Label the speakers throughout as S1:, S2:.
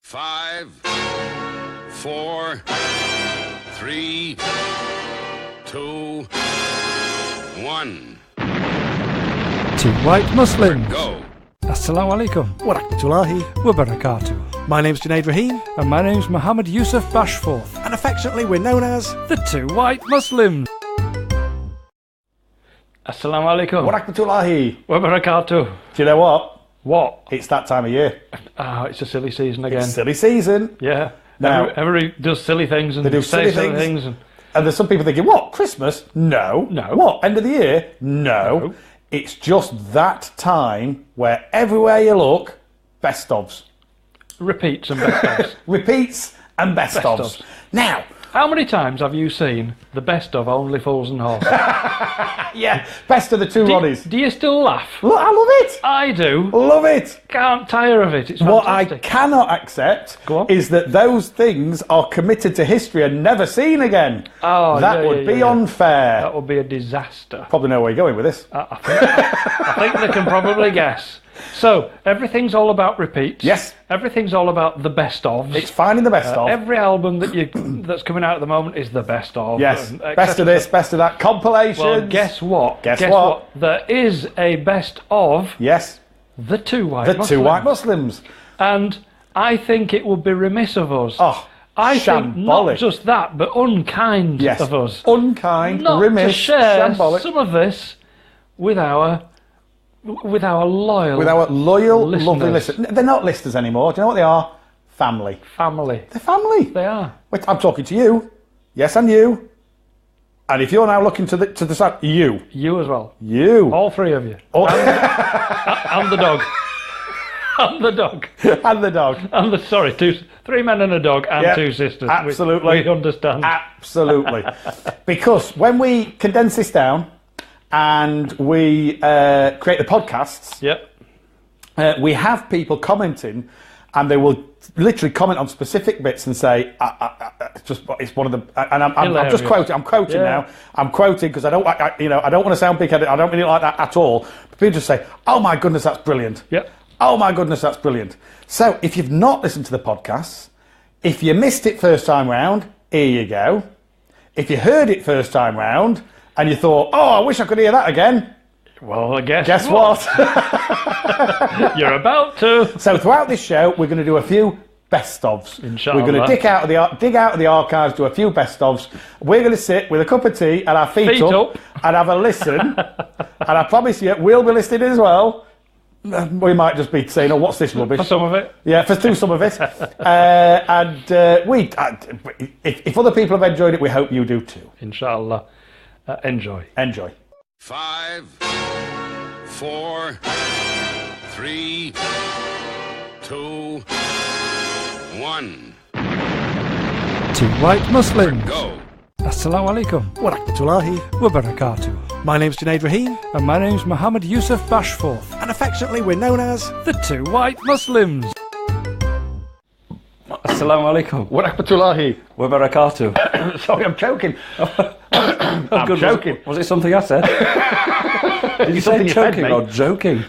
S1: 5, 4, 3, 2, 1.
S2: Two white Muslims.
S1: Go.
S2: Assalamu alaikum.
S3: Wa rahmatullahi
S2: Wa barakatuh.
S3: My name's Junaid Rahim,
S2: And my name's Mohammed Yusuf Bashforth.
S3: and affectionately we're known as
S2: The Two White Muslims. Assalamu alaikum.
S3: Wa rahmatullahi.
S2: Wa barakatuh.
S3: Do you know what?
S2: What?
S3: It's that time of year.
S2: It's a silly season again.
S3: It's silly season.
S2: Yeah.
S3: Now-
S2: Everybody does silly things and
S3: They do
S2: say
S3: silly things.
S2: and
S3: And there's some people thinking, what, Christmas? No.
S2: No.
S3: What, end of the year? No. It's just that time where everywhere you look, best ofs.
S2: repeats and best ofs.
S3: Repeats and best ofs.
S2: ofs.
S3: Now,
S2: How many times have you seen the best of Only Fools and Horses?
S3: yeah, best of the two Ronnies.
S2: Do you still laugh?
S3: Look, I love it.
S2: I do.
S3: Love it.
S2: Can't tire of it. It's
S3: What I
S2: fantastic.
S3: cannot accept
S2: Go on.
S3: is that those things are committed to history and never seen again.
S2: Oh,
S3: that
S2: yeah,
S3: would
S2: yeah,
S3: be
S2: yeah.
S3: unfair.
S2: That would be a disaster.
S3: Probably know where you're going with this.
S2: I think they can probably guess. So, everything's all about repeats.
S3: Yes.
S2: Everything's all about the best of.
S3: It's finding the best of.
S2: Every album that's coming out at the moment is the best of.
S3: Yes.
S2: and
S3: Best of
S2: etc.
S3: this, best of that. Compilations.
S2: Well, guess what?
S3: Guess what?
S2: There is a best of
S3: Yes.
S2: the Two White
S3: The
S2: Muslims.
S3: two white Muslims.
S2: And I think it would be remiss of us.
S3: Oh,
S2: I think not
S3: shambolic.
S2: just that, but unkind
S3: Yes.
S2: of us.
S3: Unkind,
S2: Not
S3: remiss,
S2: to share
S3: shambolic.
S2: some of this with our loyal
S3: With our loyal,
S2: listeners.
S3: lovely listeners. They're not listeners anymore. Do you know what they are? Family.
S2: family.
S3: They're family.
S2: They are.
S3: Wait, I'm talking to you. Yes, and you. And if you're now looking to the side, you.
S2: You as well.
S3: You.
S2: All three of you.
S3: Oh.
S2: And the dog. And the dog.
S3: And the dog.
S2: And three men and a dog and
S3: Yeah,
S2: two sisters.
S3: absolutely.
S2: We understand.
S3: Absolutely. Because when we condense this down and we create the podcasts,
S2: Yep.
S3: we have people commenting, and they will literally comment on specific bits and say, it's one of the, and I'm just quoting. I'm quoting
S2: Yeah.
S3: now. I'm quoting because I don't want to sound big-headed. I don't really like that at all. But people just say, "Oh my goodness, that's brilliant."
S2: Yep.
S3: Oh my goodness, that's brilliant. So if you've not listened to the podcasts, if you missed it first time round, here you go. If you heard it first time round and you thought, "Oh, I wish I could hear that again,"
S2: Well, I guess.
S3: guess what?
S2: You're about to.
S3: So throughout this show, we're going to do a few best ofs.
S2: Inshallah.
S3: We're going to dig out of the archives, do a few best ofs. We're going to sit with a cup of tea and our feet up and have a listen. And I promise you, we'll be listening as well. We might just be saying, "Oh, what's this rubbish?"
S2: For some of it.
S3: Yeah, through some of it. If other people have enjoyed it, we hope you do too.
S2: Inshallah. Enjoy.
S3: Enjoy.
S1: 5, 4, 3, 2, 1.
S2: Two White Muslims.
S1: Go.
S2: Assalamu alaikum.
S3: Wa rahmatullahi.
S2: Wa barakatuh.
S3: My name's Junaid Rahim,
S2: And my name's Mohammed Yusuf Bashforth.
S3: and affectionately we're known as
S2: The Two White Muslims. Assalamu alaikum.
S3: Wa rahmatullahi.
S2: Wa barakatuh.
S3: Sorry, I'm choking.
S2: I'm
S3: joking.
S2: Was it something I said? Did you say
S3: something you fed
S2: choking
S3: me.
S2: or joking?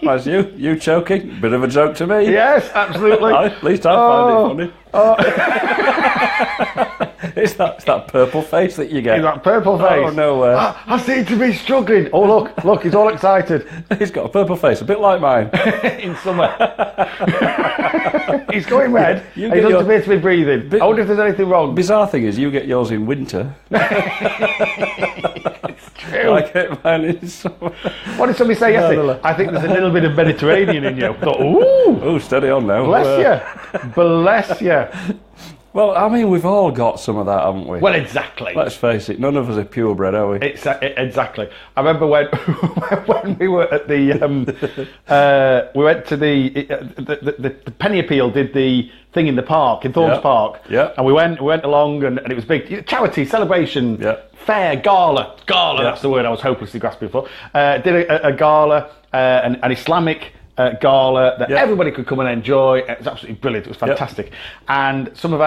S2: Was you choking? Bit of a joke to me.
S3: Yes, absolutely.
S2: At least I find it funny. It's that purple face that you get.
S3: He's that purple face.
S2: Oh no!
S3: I seem to be struggling. Oh look, he's all excited.
S2: He's got a purple face, a bit like mine.
S3: In summer. He's going red.
S2: You
S3: He
S2: get
S3: doesn't
S2: your-
S3: appear to be breathing. I wonder if there's anything wrong.
S2: Bizarre thing is, you get yours in winter.
S3: True.
S2: I get mine in summer.
S3: What did somebody say yesterday?
S2: no.
S3: I think there's a little bit of Mediterranean in you. I thought, ooh,
S2: Oh, steady on now.
S3: bless you. Bless you.
S2: Well, I mean, we've all got some of that, haven't we?
S3: Well, exactly.
S2: Let's face it, none of us are purebred, are we?
S3: Exactly. I remember when when we were at the we went to the Penny Appeal did the thing in the park in Thorns
S2: Yeah.
S3: Park.
S2: Yeah.
S3: And we went along and it was big charity celebration,
S2: Yeah.
S3: fair gala.
S2: Yeah.
S3: That's the word I was hopelessly grasping for. Did a gala, an Islamic gala that everybody could come and enjoy. It was absolutely brilliant. It was fantastic. And some of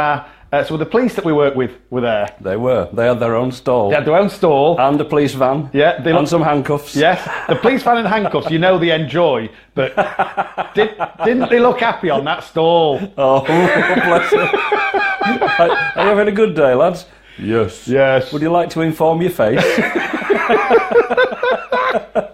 S3: the police that we work with were there.
S4: They were. They had their own stall.
S3: They had their own stall.
S4: And a police van.
S3: Yeah.
S4: And some handcuffs.
S3: Yes. The police van and handcuffs, they enjoy. But didn't they look happy on that stall?
S4: Oh, bless them. Are you having a good day, lads? Yes.
S3: Yes.
S4: Would you like to inform your face?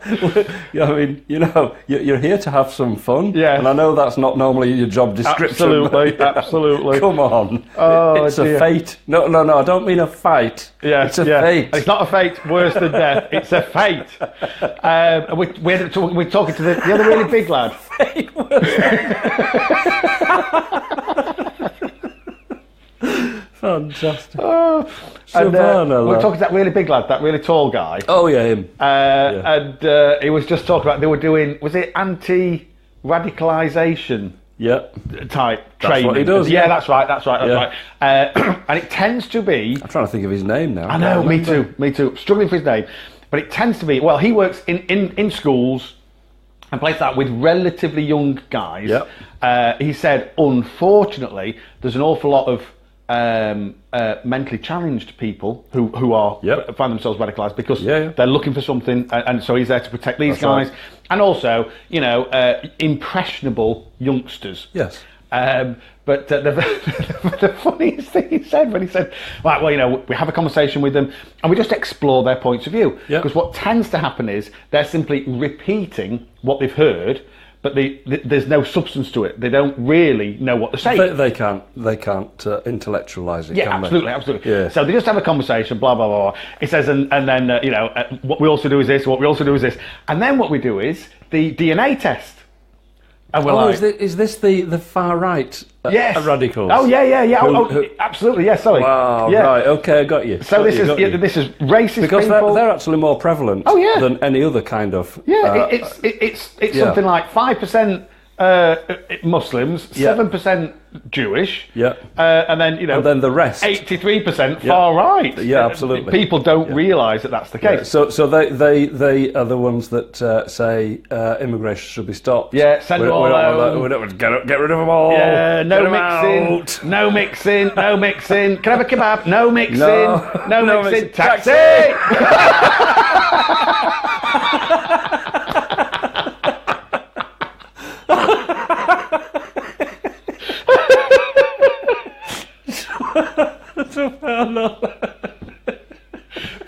S4: I mean, you're here to have some fun.
S3: Yeah.
S4: And I know that's not normally your job description.
S3: Absolutely, absolutely.
S4: Come on.
S3: Oh,
S4: it's a fate. No, I don't mean a fight.
S3: Yeah,
S4: it's a fate.
S3: It's not a fate worse than death. It's a fate. We're talking to the other really big lad.
S4: Fate worse Fantastic.
S3: Oh, and we're talking to that really big lad, that really tall guy.
S4: Oh yeah, him.
S3: And he was just talking about they were doing, was it anti-radicalisation? Type training.
S4: That's what he does.
S3: Yeah, that's right. And it tends to be.
S4: I'm trying to think of his name now.
S3: I know, me too. Struggling for his name, but it tends to be. Well, he works in schools and plays that with relatively young guys.
S4: Yep.
S3: He said, unfortunately, there's an awful lot of mentally challenged people who are find themselves radicalised because they're looking for something, and so he's there to protect these guys, right. And also impressionable youngsters.
S4: Yes.
S3: But the funniest thing he said when he said, right, well, we have a conversation with them and we just explore their points of view. Because what tends to happen is they're simply repeating what they've heard, but there's no substance to it. They don't really know what they're saying.
S4: They can't intellectualise it.
S3: Yeah,
S4: can
S3: absolutely.
S4: They? Yeah.
S3: So they just have a conversation, blah blah blah. It says, and then what we also do is this. What we also do is this, and then what we do is the DNA test. And we're like,
S4: is this the far right radicals?
S3: Oh yeah. Absolutely. Yes. Sorry.
S4: Wow.
S3: Yeah.
S4: Right. Okay. I got you.
S3: So this is racist
S4: because
S3: people.
S4: they're actually more prevalent. Than any other kind of.
S3: Yeah. It's something like 5% Muslims, 7% Jewish.
S4: Yeah.
S3: And then
S4: and then the rest.
S3: 83% far right.
S4: Yeah. Absolutely.
S3: People don't realise that that's the case.
S4: Yeah. So they are the ones that say immigration should be stopped.
S3: Yeah. Send them all out.
S4: We don't get rid of them all.
S3: Yeah. No mixing. No mixing. No mixing. Can I have a kebab? No mixing. No mixing. Taxi.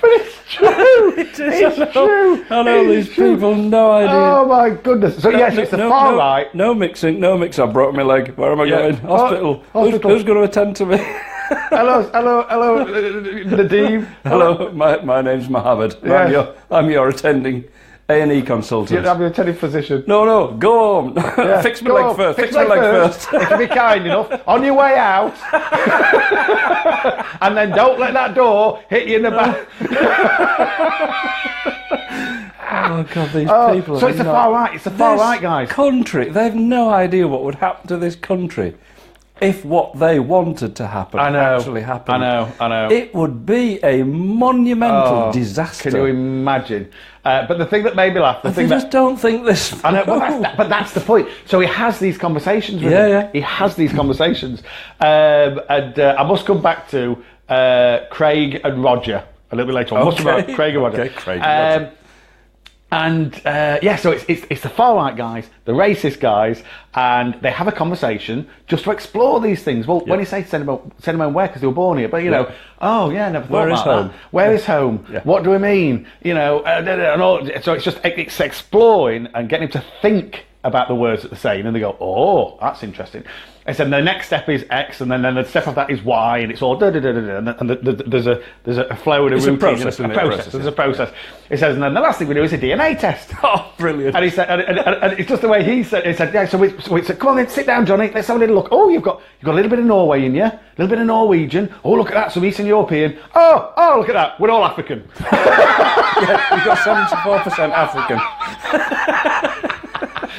S3: But it's true. It's true.
S4: I know these people, no idea.
S3: Oh my goodness. So yes, it's the far right.
S4: No mixing. I broke my leg. Where am I going? Hospital. Who's going to attend to me?
S3: Hello, Nadeem.
S4: Hello, my name's Mohammed. Yes. I'm your attending A&E consultant.
S3: I'm your attending physician.
S4: No, go home.
S3: Yeah.
S4: Fix my leg first. Fix my leg first.
S3: If you be kind enough, on your way out, and then don't let that door hit you in the back.
S4: Oh God, these people.
S3: So it's the far right. It's the far right, guys.
S4: Country. They've no idea what would happen to this country if what they wanted to happen actually happened.
S3: I know.
S4: It would be a monumental disaster.
S3: Can you imagine? But the thing that made me laugh,
S4: just don't think this.
S3: I know, but that's the point. So he has these conversations with them.
S4: Yeah.
S3: He has these conversations, and I must come back to Craig and Roger a little bit later on.
S4: Okay.
S3: Craig and Roger.
S4: Okay, Craig and Roger.
S3: And so it's the far right guys, the racist guys, and they have a conversation just to explore these things. Well, when you say send them home where, because they were born here, but never thought about that. Where is home?
S4: Yeah.
S3: What do we mean? And all, so it's exploring and getting them to think about the words that they're saying, and they go, oh, that's interesting. And so the next step is X, and then the step of that is Y, and it's all and there's a flow and a routine.
S4: There's
S3: a process. It says, and then the last thing we do is a DNA test.
S4: Oh, brilliant!
S3: And he said, and it's just the way he said. He said, yeah. So we said, come on, then sit down, Johnny. Let's have a little look. Oh, you've got a little bit of Norway in you, a little bit of Norwegian. Oh, look at that, some Eastern European. Oh, look at that. We're all African.
S4: Yeah, we've got 74% African.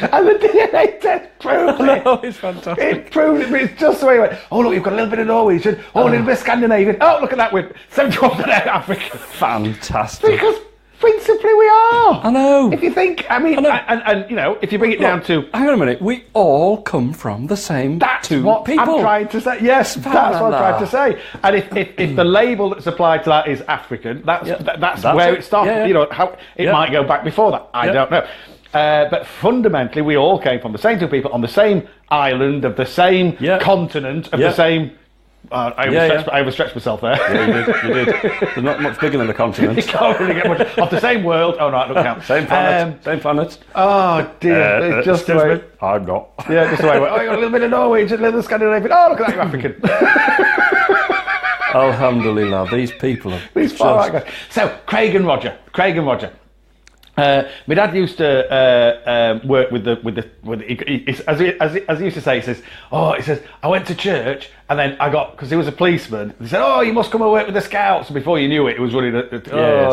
S3: And the DNA test proved it.
S4: No, it's fantastic.
S3: It proved it, but it's just the way it went. Oh, look, you've got a little bit of Norwegian. Oh, a little bit of Scandinavian. Oh, look at that, with 71% African.
S4: Fantastic.
S3: Because Principally, we are.
S4: I know.
S3: If you think, I mean, and you know, if you bring it down to...
S4: Hang on a minute. We all come from the same two
S3: what
S4: people.
S3: I'm trying to say. Yes, that's what I'm trying to say. And if the label that's applied to that is African, that's where it started.
S4: Yeah.
S3: You know, how it might go back before that. I don't know. But fundamentally, we all came from the same two people on the same island of the same continent of the same... I overstretched myself there.
S4: Yeah, you did. They're not much bigger than a continent.
S3: You can't really get much of the same world. Oh no, I don't count.
S4: Same planet.
S3: Oh dear, it's just the way.
S4: I'm not.
S3: Yeah, just the way. Oh, you got a little bit of Norwegian, a little Scandinavian. Oh, look at that, you're African.
S4: Alhamdulillah, these people are.
S3: These far right guys. So Craig and Roger. My dad used to work with as he used to say, he says, I went to church and then I got, because he was a policeman, he said, you must come and work with the Scouts. Before you knew it, it was running a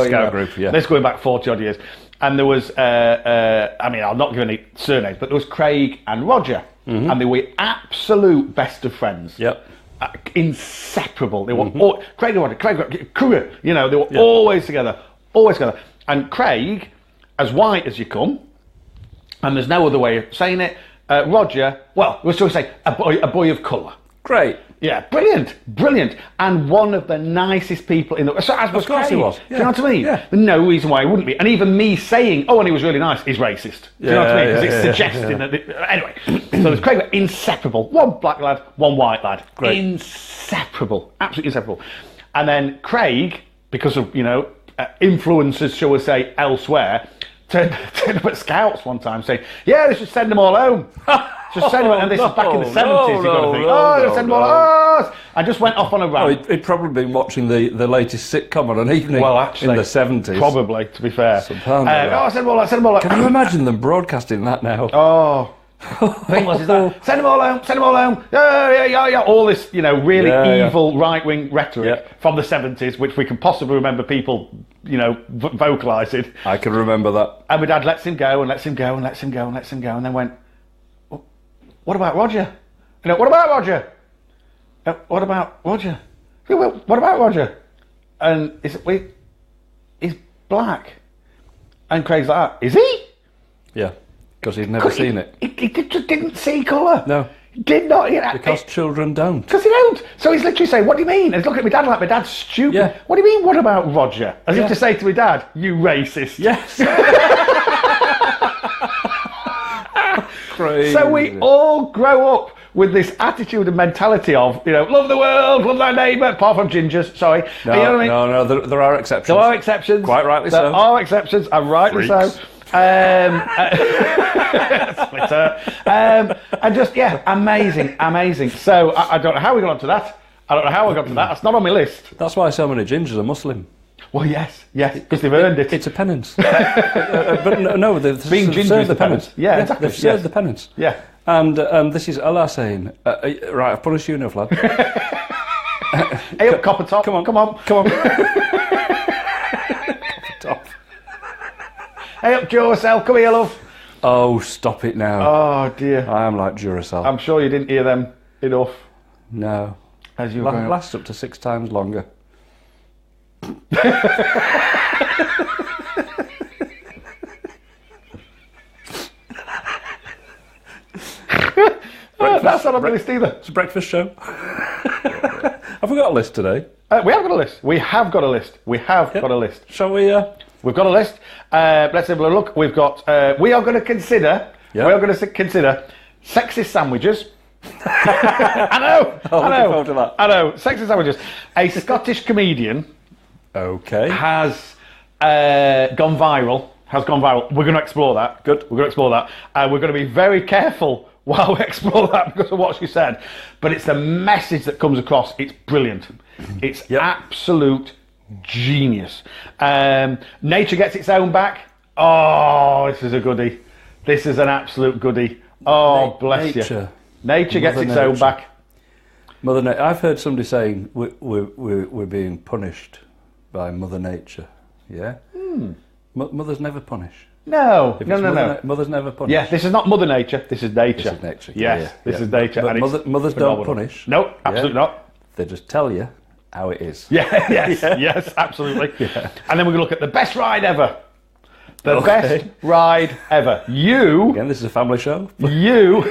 S4: Scout group, yeah.
S3: This going back 40 odd years. And there was, I mean, I'll not give any surnames, but there was Craig and Roger, and they were absolute best of friends.
S4: Yep.
S3: Inseparable. They were all, Craig and Roger, you know, they were always together. And Craig, as white as you come, and there's no other way of saying it, Roger, well, we'll still say a boy of colour.
S4: Great.
S3: Yeah, brilliant. And one of the nicest people in the world. So as was
S4: Of course
S3: Craig.
S4: he was.
S3: Do you know what I mean?
S4: Yeah.
S3: There's no reason why he wouldn't be. And even me saying, and he was really nice, is racist. Do you know what I mean? Because it's suggesting that... Anyway, so there's Craig, inseparable. One black lad, one white lad.
S4: Great.
S3: Inseparable. Absolutely inseparable. And then Craig, because of, you know, influences, shall we say, elsewhere, turned up at Scouts one time saying, they should send them all home. Just send them, and this is back in the 70s, you've got to think, send them all home. I just went off on a rant.
S4: He'd probably been watching the latest sitcom on an evening in the 70s.
S3: Probably, to be fair.
S4: Send them all home. Can you imagine them broadcasting that now?
S3: Oh. The thing was, send them all home. Yeah. All this, you know, really evil right-wing rhetoric from the 70s, which we can possibly remember people, you know, vocalising.
S4: I can remember that.
S3: And my dad lets him go, and then went, what about Roger? You know, what about Roger? What about Roger? What about Roger? And he's black. And Craig's like, is he?
S4: Yeah. Because he'd never seen it.
S3: He just didn't see colour.
S4: No.
S3: He did not.
S4: Because children don't.
S3: Because they don't. So he's literally saying, what do you mean? And he's looking at my dad like, my dad's stupid.
S4: Yeah.
S3: What do you mean, what about Roger? As if to say to my dad, you racist.
S4: Yes. Crazy.
S3: So we all grow up with this attitude and mentality of, you know, love the world, love thy neighbour, apart from gingers, sorry.
S4: No,
S3: you know what I mean?
S4: No, there are exceptions.
S3: There are exceptions.
S4: Quite rightly
S3: there
S4: so.
S3: There are exceptions, and rightly
S4: Freaks.
S3: so. Splitter. And just, amazing. So I don't know how we got onto that. That's not on my list.
S4: That's why so many gingers are Muslim.
S3: Well, yes, because they've earned it.
S4: It's a penance. But no, they've served the penance.
S3: Yeah, exactly.
S4: They've served the penance.
S3: Yeah.
S4: And this is Allah saying, right, I've punished you enough, lad.
S3: Hey up, copper top.
S4: Come on.
S3: Copper
S4: top.
S3: Hey up, Duracell. Come here, love.
S4: Oh, stop it now.
S3: Oh, dear.
S4: I am like Duracell.
S3: I'm sure you didn't hear them enough.
S4: No.
S3: As you were
S4: lasts up to 6 times longer.
S3: That's not on the list either.
S4: It's a breakfast show. Have we got a list today?
S3: We have got a list. We have got a list.
S4: Shall we?
S3: We've got a list. Let's have a look. We've got. We are going to consider.
S4: Yeah.
S3: We are going to consider sexist sandwiches. I know.
S4: Looking forward to that.
S3: I know. Sexist sandwiches. A Scottish comedian.
S4: Okay.
S3: Has gone viral. We're going to explore that.
S4: Good.
S3: We're going to explore that. We're going to be very careful while we explore that because of what she said. But it's the message that comes across. It's brilliant. It's absolute genius. Nature gets its own back. Oh, this is a goodie. This is an absolute goodie. Oh, bless you. Nature gets its own back.
S4: Mother Nature. I've heard somebody saying we're being punished by Mother Nature. Yeah? Mothers never punish.
S3: No.
S4: Mothers never punish.
S3: Yeah, this is not Mother Nature. This is nature.
S4: This is nature.
S3: Yes, this is nature.
S4: But
S3: and
S4: mothers don't punish.
S3: No, absolutely not.
S4: They just tell you how it is.
S3: Yeah, yes, absolutely.
S4: Yeah.
S3: And then we're going to look at the best ride ever. The
S4: Okay.
S3: best ride ever. You,
S4: Again, this is a family show.
S3: you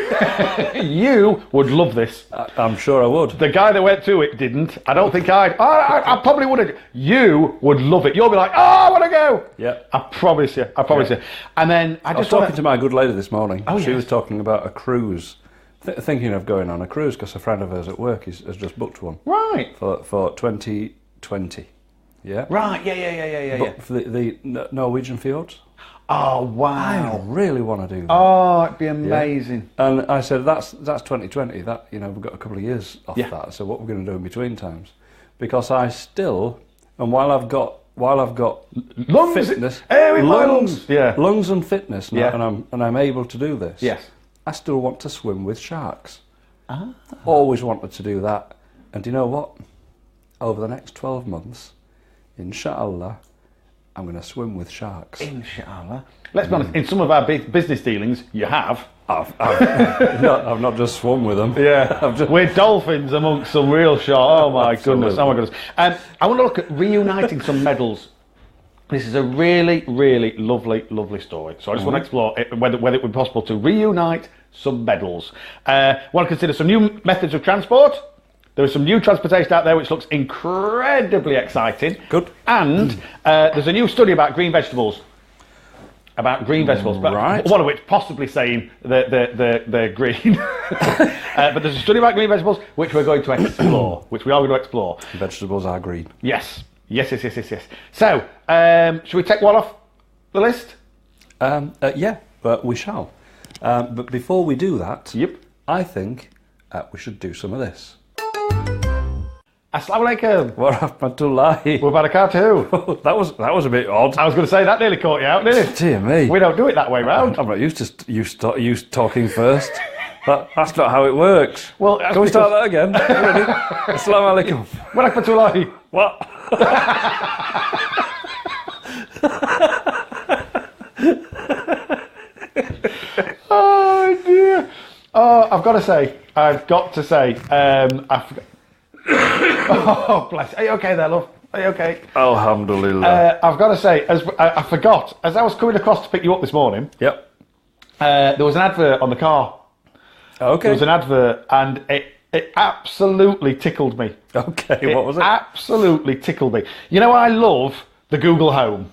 S3: would love this.
S4: I'm sure I would.
S3: The guy that went to it didn't. I don't think I probably wouldn't. You would love it. You'll be like, oh, I want to go.
S4: Yeah.
S3: I promise you. And then
S4: I was talking to my good lady this morning.
S3: Oh,
S4: she
S3: yes.
S4: was talking about a cruise, thinking of going on a cruise because a friend of hers at work has just booked one.
S3: Right.
S4: For 2020. Yeah.
S3: Right. Yeah.
S4: But for the Norwegian fjords.
S3: Oh,
S4: I
S3: wow.
S4: really want to do that.
S3: Oh, it'd be amazing.
S4: And I said, that's 2020. That, we've got a couple of years off
S3: Yeah.
S4: that. So what we're going to do in between times? Because I still, and while I've got
S3: Lungs.
S4: fitness,
S3: Hey, with my lungs. Yeah.
S4: lungs and fitness, now,
S3: Yeah.
S4: and I'm able to do this.
S3: Yes.
S4: I still want to swim with sharks. Always wanted to do that. And do you know what? Over the next 12 months, inshallah, I'm going to swim with sharks.
S3: Inshallah. Let's be honest, in some of our business dealings, you have.
S4: I've not just swum with them.
S3: Yeah. We're dolphins amongst some real sharks. Oh my goodness. Oh my goodness. I want to look at reuniting some medals. This is a really, really lovely story. So I just want to explore whether it would be possible to reunite some medals. Want to consider some new methods of transport. There is some new transportation out there which looks incredibly exciting.
S4: Good.
S3: And there's a new study about green vegetables. But
S4: Right.
S3: one of which possibly saying they're green. But there's a study about green vegetables which we're going to explore.
S4: Vegetables are green.
S3: Yes. So, should we take one off the list?
S4: Yeah, but we shall. But before we do that,
S3: Yep.
S4: I think we should do some of this.
S3: Assalamu alaikum.
S4: Wa rahmatullahi.
S3: Wa barakatuh.
S4: That was a bit odd.
S3: I was going to say that nearly caught you out, didn't it?
S4: Dear me.
S3: We don't do it that way round.
S4: I'm not used to you talking first. That's not how it works.
S3: Well,
S4: Can we start that again? Ready? Assalamu alaikum.
S3: Wa rahmatullahi.
S4: What?
S3: Oh dear. Oh, I've got to say. Oh, bless. Are you okay there, love? Are you okay?
S4: Alhamdulillah.
S3: I've got to say, I forgot, as I was coming across to pick you up this morning,
S4: Yep.
S3: there was an advert on the car.
S4: Okay.
S3: There was an advert, and it absolutely tickled me.
S4: Okay, what was it?
S3: Absolutely tickled me. You know, I love the Google Home.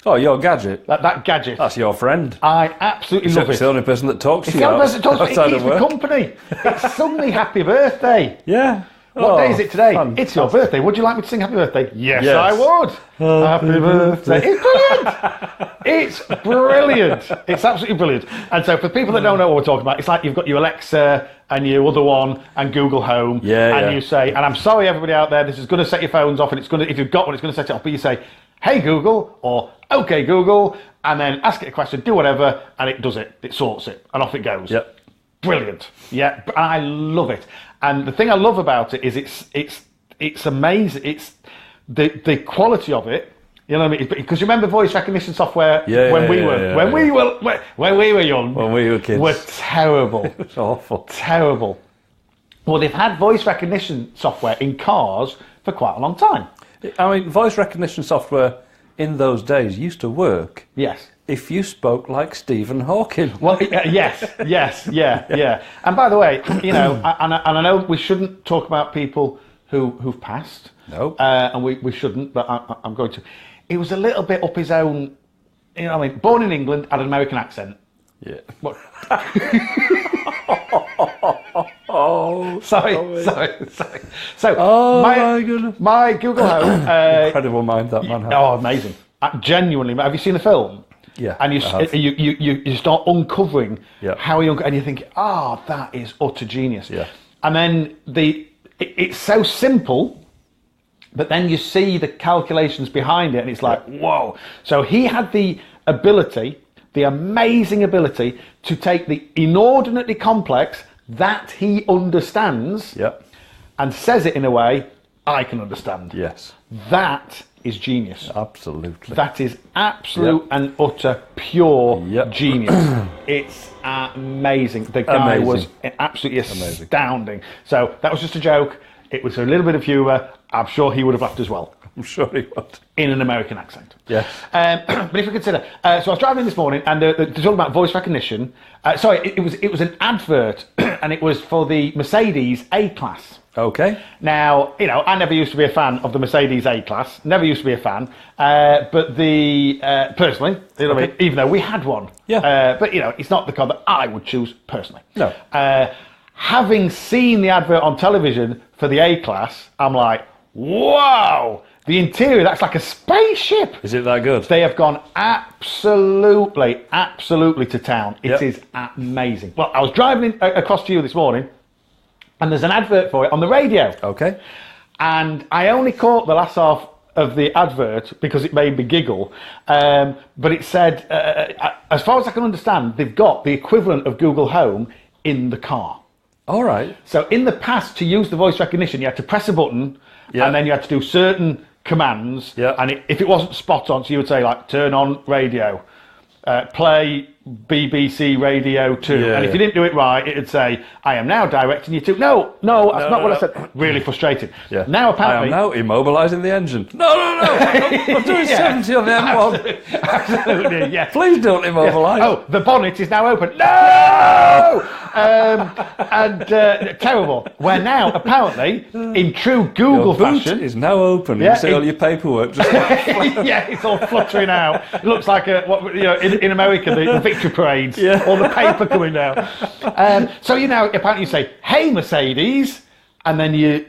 S4: Oh, your gadget.
S3: That gadget.
S4: That's your friend.
S3: I absolutely love
S4: It's
S3: it.
S4: the only person that talks to
S3: It's
S4: you
S3: the only person that talks to me.
S4: outside
S3: It
S4: of
S3: keeps me
S4: work.
S3: company. It's suddenly happy birthday.
S4: Yeah.
S3: What day is it today?
S4: Fantastic.
S3: It's your birthday. Would you like me to sing happy birthday? Yes.
S4: Yes.
S3: I would. Happy birthday. It's brilliant. It's brilliant. It's absolutely brilliant. And so for people that don't know what we're talking about, it's like you've got your Alexa and your other one and Google Home. And you say, and I'm sorry everybody out there, this is going to set your phones off, and it's going to, if you've got one, it's going to set it off. But you say, hey Google, or okay Google, and then ask it a question, do whatever, and it does it. It sorts it, and off it goes.
S4: Yep.
S3: Brilliant. Yeah, but I love it. And the thing I love about it is it's amazing. It's the quality of it. You know what I mean? Because you remember voice recognition software when we were young.
S4: When we were kids.
S3: Were terrible.
S4: It's awful.
S3: Terrible. Well, they've had voice recognition software in cars for quite a long time.
S4: I mean, voice recognition software in those days used to work.
S3: Yes.
S4: If you spoke like Stephen Hawking.
S3: Well, yeah. And by the way, you know, and I know we shouldn't talk about people who've passed.
S4: No.
S3: And we shouldn't, but I'm going to. He was a little bit up his own. You know, I mean, born in England, had an American accent.
S4: Yeah.
S3: What?
S4: Oh,
S3: sorry. So,
S4: my goodness.
S3: My Google Home.
S4: Incredible mind that man had.
S3: Oh, amazing! Genuinely, have you seen the film?
S4: Yeah.
S3: And you start uncovering how young, and you think, that is utter genius.
S4: Yeah.
S3: And then it's so simple, but then you see the calculations behind it, and it's like, whoa. So he had the ability, the amazing ability, to take the inordinately complex that he understands and says it in a way I can understand.
S4: Yes.
S3: That is genius.
S4: Absolutely.
S3: That is absolute and utter pure genius. It's amazing. The guy was absolutely astounding. So that was just a joke. It was a little bit of humour. I'm sure he would have laughed as well.
S4: I'm sure he would.
S3: In an American accent.
S4: Yes.
S3: But if we consider, so I was driving this morning, and they're talking about voice recognition. It was an advert, and it was for the Mercedes A-Class.
S4: Okay.
S3: Now, I never used to be a fan of the Mercedes A-Class. Never used to be a fan. But personally, even though we had one.
S4: Yeah.
S3: But it's not the car that I would choose personally.
S4: No.
S3: Having seen the advert on television for the A-Class, I'm like, wow. The interior, that's like a spaceship.
S4: Is it that good?
S3: They have gone absolutely to town. It is amazing. Well, I was driving across to you this morning, and there's an advert for it on the radio.
S4: Okay.
S3: And I only caught the last half of the advert because it made me giggle. But it said, as far as I can understand, they've got the equivalent of Google Home in the car.
S4: All right.
S3: So in the past, to use the voice recognition, you had to press a button, and then you had to do certain commands, and if it wasn't spot on, so you would say like turn on radio, play BBC Radio 2, and if you didn't do it right, it would say I am now directing you to no, that's not what I said. Really frustrating. Now apparently
S4: I am now immobilising the engine. No, I'm doing 70 on the M1.
S3: Absolutely, yes.
S4: Please don't immobilise.
S3: Oh, the bonnet is now open. No. Terrible. Where now apparently in true Google
S4: Your boot
S3: fashion
S4: is now open. You see all your paperwork. Just
S3: it's all fluttering out. It looks like in America the victory parades, all the paper coming down. So apparently you say, "Hey Mercedes," and then you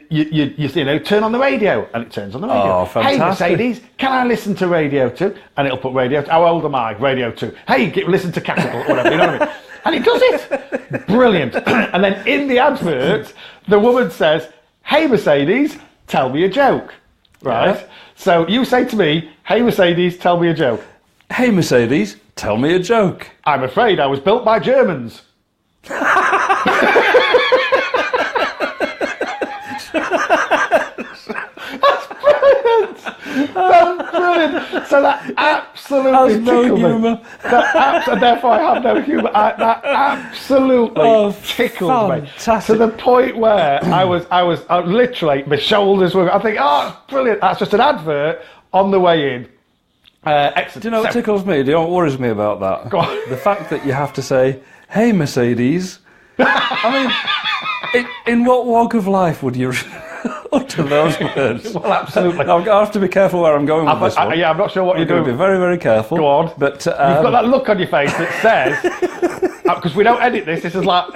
S3: turn on the radio, and it turns on the radio.
S4: Oh, fantastic!
S3: Hey Mercedes, can I listen to Radio 2? And it'll put Radio 2. How old am I? Radio 2. Hey, listen to Capital, whatever. You know what I mean? And it does it. Brilliant. And then in the advert, the woman says, "Hey Mercedes, tell me a joke." Right. Yeah. So you say to me, "Hey Mercedes, tell me a joke."
S4: Hey Mercedes, tell me a joke.
S3: I'm afraid I was built by Germans. That's brilliant. So that absolutely tickled me. And therefore I have no humour. That absolutely tickled me to the point where I was literally, my shoulders were. I think, oh, brilliant. That's just an advert on the way in. Excellent.
S4: Do you know what tickles me? Do you know what worries me about that?
S3: Go on.
S4: The fact that you have to say, "Hey Mercedes." I mean, in what walk of life would you utter those words?
S3: Well, absolutely.
S4: I have to be careful where I'm going with this one.
S3: I'm not sure what you're doing.
S4: Be very, very careful.
S3: Go on.
S4: But
S3: you've got that look on your face that says, because we don't edit this. This is like,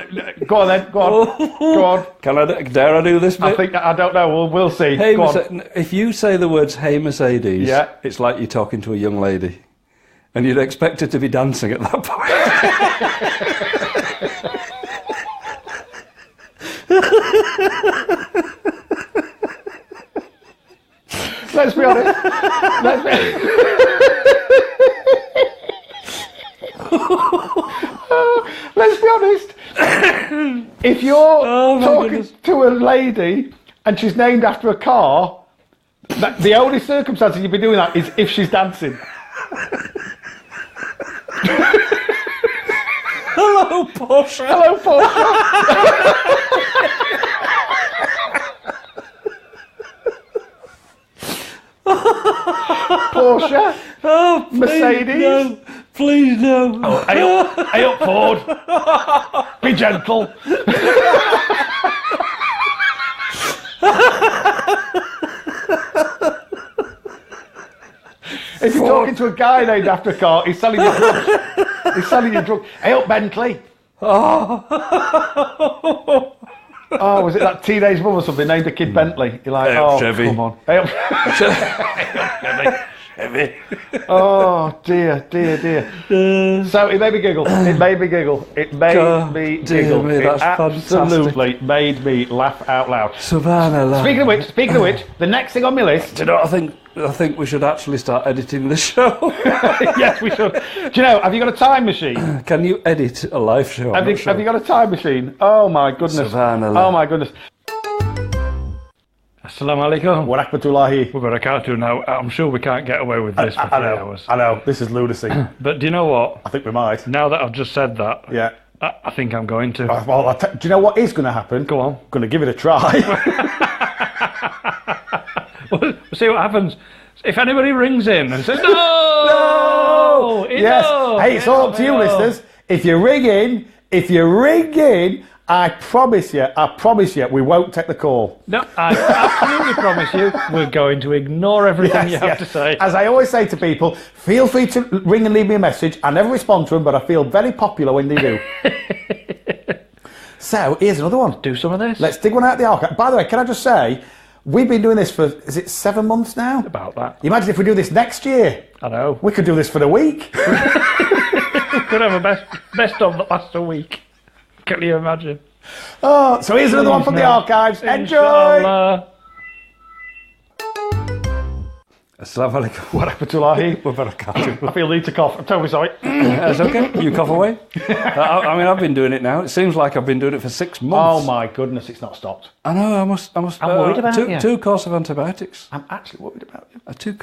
S3: go on then. Go on. Go on.
S4: Dare I do this bit?
S3: I don't know. We'll see.
S4: Hey, if you say the words "Hey Mercedes," it's like you're talking to a young lady, and you'd expect her to be dancing at that point.
S3: Let's be honest. Let's be honest. If you're talking to a lady and she's named after a car, the only circumstances you'd be doing that is if she's dancing.
S4: Hello, Porsche.
S3: Hello, Porsche. Porsche.
S4: Oh,
S3: Mercedes.
S4: Please no.
S3: Oh, hey up, Ford. Be gentle. If you're talking to a guy named after a car, he's selling you drugs. He's selling you drugs. Hey up, Bentley. Oh, was it that teenage mum or something named a kid Bentley? You're like,
S4: hey, Chevy.
S3: Come on. Hey up, Chevy. Oh dear. So it made me giggle. It made me giggle. It absolutely made me laugh out loud.
S4: Subhanallah.
S3: Speaking of which, the next thing on my list.
S4: Do you know what I think we should actually start editing the show.
S3: Yes, we should. Do you know, have you got a time machine?
S4: Can you edit a live show?
S3: Have you got a time machine? Oh my goodness.
S4: Subhanallah.
S3: Oh my goodness.
S2: Assalamu alaikum.
S3: Wa rahmatullahi
S2: wa barakatuh. Now, I'm sure we can't get away with this for 3 hours.
S3: I know. This is lunacy.
S2: But do you know what?
S3: I think we might.
S2: Now that I've just said that,
S3: yeah,
S2: I think I'm going to.
S3: Well, do you know what is going to happen?
S2: Go on.
S3: I'm going to give it a try.
S2: We'll see what happens. If anybody rings in and says, no!
S3: No! Yes. Hey, it's all up to you, listeners. If you ring in, I promise you, we won't take the call.
S2: No, I absolutely promise you, we're going to ignore everything you have to say.
S3: As I always say to people, feel free to ring and leave me a message. I never respond to them, but I feel very popular when they do. So, here's another one.
S2: Do some of this.
S3: Let's dig one out of the archive. By the way, can I just say, we've been doing this for, is it 7 months now?
S2: About that.
S3: Imagine if we do this next year.
S2: I know.
S3: We could do this for a week.
S2: We could have a best of that lasts a week. Can you imagine?
S3: Oh, so here's another one from the archives. Enjoy!
S2: Inshallah.
S4: Assalamu alaikum.
S3: What happened to Lahi?
S2: I feel the need to cough. I'm totally sorry.
S4: That's okay. You cough away. I mean, I've been doing it now. It seems like I've been doing it for 6 months.
S3: Oh my goodness, it's not stopped.
S4: I know. I must.
S2: I'm worried about you.
S4: 2 courses of antibiotics.
S3: I'm actually worried about you.
S4: 2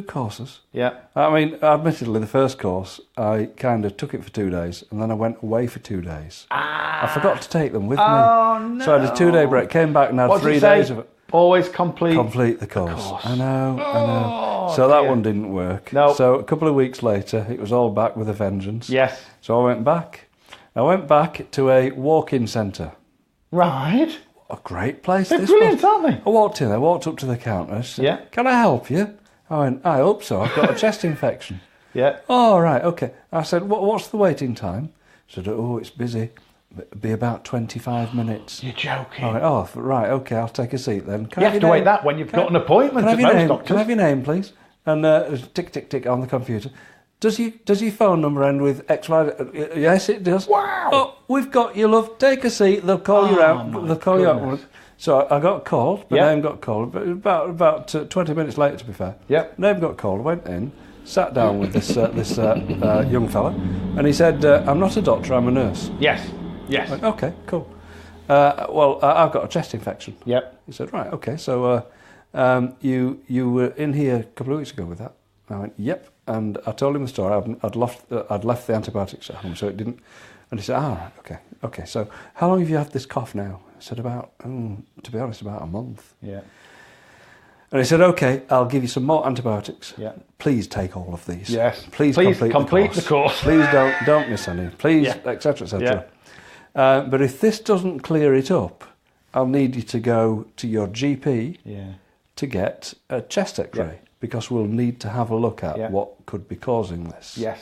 S4: courses.
S3: Yeah.
S4: I mean, admittedly, the first course, I kind of took it for 2 days, and then I went away for 2 days. I forgot to take them with me.
S3: No.
S4: So I had a 2-day break, came back and had 3 days of it.
S3: Always complete
S4: the course. I know. So that one didn't work.
S3: No.
S4: So a couple of weeks later, it was all back with a vengeance.
S3: Yes.
S4: So I went back. I went back to a walk-in centre.
S3: Right.
S4: A great place.
S3: They're
S4: this
S3: brilliant,
S4: was.
S3: aren't they?
S4: I walked in. I walked up to the counter. I said,
S3: Yeah.
S4: Can I help you? I went, I hope so. I've got a chest infection.
S3: Yeah.
S4: Oh, right, okay. I said, what's the waiting time? She said, oh, it's busy. It'll be about 25 minutes.
S3: You're joking.
S4: I went, oh, right, okay, I'll take a seat then.
S3: You have to wait that when you've got an appointment at most doctors.
S4: Can I have your name, please? And tick, tick, tick on the computer. Does your phone number end with X, Y? Yes, it does.
S3: Wow.
S4: Oh, we've got you, love. Take a seat. They'll call you out. They'll call you out. So I got called. My name got called. But about 20 minutes later, to be fair.
S3: Yep.
S4: Name got called. Went in, sat down with this young fella, and he said, "I'm not a doctor. I'm a nurse."
S3: Yes. Yes.
S4: I went, okay, cool. Well, I've got a chest infection.
S3: Yep.
S4: He said, right, okay. So you were in here a couple of weeks ago with that. I went, yep. And I told him the story. I'd left the antibiotics at home, so it didn't. And he said, right, okay. So how long have you had this cough now? I said, to be honest, about a month.
S3: Yeah.
S4: And he said, okay, I'll give you some more antibiotics.
S3: Yeah.
S4: Please take all of these.
S3: Yes.
S4: Please complete the course. Please don't miss any. Please, etc., etc.
S3: Yeah.
S4: But if this doesn't clear it up, I'll need you to go to your GP to get a chest X-ray because we'll need to have a look at what could be causing this.
S3: Yes.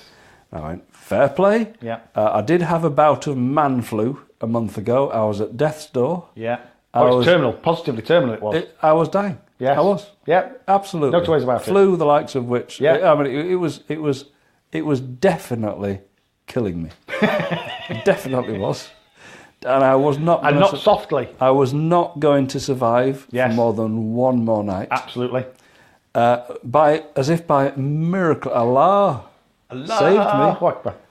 S4: I went, fair play.
S3: Yeah.
S4: I did have a bout of man flu a month ago. I was at death's door.
S3: Yeah. It's terminal. Positively terminal it was.
S4: I was dying.
S3: Yes.
S4: I was.
S3: Yeah.
S4: Absolutely.
S3: No two ways about it.
S4: Flu, the likes of which.
S3: Yeah.
S4: I mean, it was definitely killing me. It definitely was. And I was not.
S3: And not softly.
S4: I was not going to survive for more than one more night.
S3: Absolutely.
S4: As if by miracle, Allah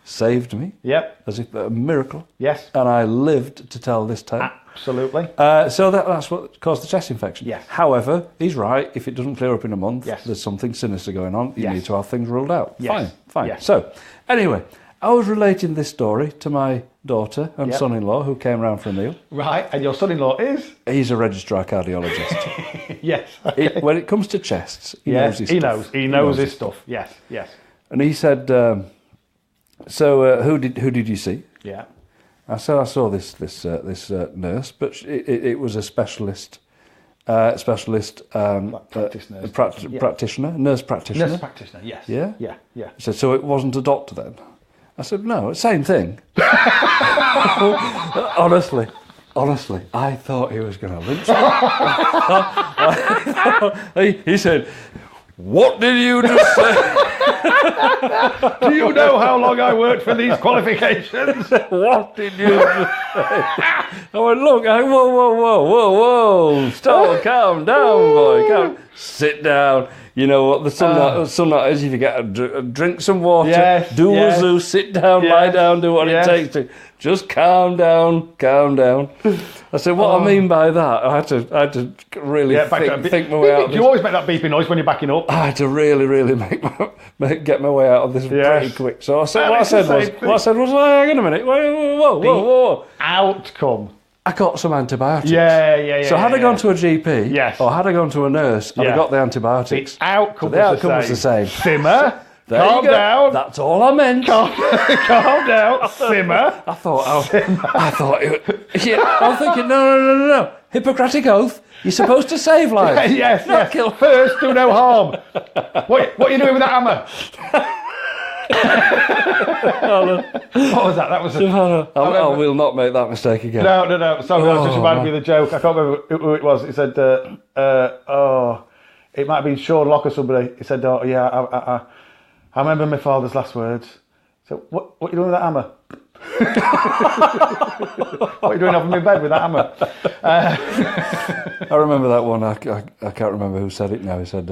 S4: saved me.
S3: Yep.
S4: As if a miracle.
S3: Yes.
S4: And I lived to tell this tale.
S3: Absolutely.
S4: So that's what caused the chest infection.
S3: Yes.
S4: However, he's right. If it doesn't clear up in a month,
S3: yes,
S4: there's something sinister going on. You need to have things ruled out.
S3: Yes.
S4: Fine.
S3: Yes.
S4: So, anyway, I was relating this story to my daughter and son-in-law who came round for a meal.
S3: Right. And your son-in-law is?
S4: He's a registrar cardiologist.
S3: Yes. Okay.
S4: When it comes to chests, he knows his stuff.
S3: He knows his stuff. Yes. Yes.
S4: And he said, so who did you see?
S3: Yeah.
S4: I said I saw this nurse, but it was a specialist practitioner, nurse practitioner.
S3: Nurse practitioner, yes.
S4: Yeah?
S3: Yeah, yeah.
S4: He said, so it wasn't a doctor then? I said, no, same thing. Honestly, I thought he was going to lynch me. He said, what did you just say?
S3: Do you know how long I worked for these qualifications?
S4: What did you just say? I went, look, whoa. Stop, calm down, boy. Sit down. You know what the sunlight is. If you get drink some water, do a zoo, sit down, lie down, do what it takes to. Just calm down. I said, what I mean by that, I had to really think my way out.
S3: Do you always make that beeping noise when you're backing up?
S4: I had to really get my way out of this pretty quick. So what I said was, hang on a minute, whoa.
S3: Outcome
S4: I got some antibiotics.
S3: Yeah.
S4: So had I gone to a GP,
S3: Yes.
S4: or had I gone to a nurse, and I got the antibiotics,
S3: the outcome
S4: was the same.
S3: Simmer.
S4: There
S3: Calm
S4: you go.
S3: down.
S4: That's all I meant.
S3: Calm down. Simmer.
S4: I thought, I'm thinking, no. Hippocratic oath. You're supposed to save lives.
S3: Yes. Kill first, do no harm. What are you doing with that hammer? What was that? That was
S4: I will not make that mistake again.
S3: No. Sorry, that just reminded me of the joke. I can't remember who it was. He said, it might have been Sean Locke or somebody. He said, oh, yeah, I remember my father's last words. So, what are you doing with that hammer? What are you doing up in my bed with that hammer?
S4: I remember that one. I can't remember who said it now. He said,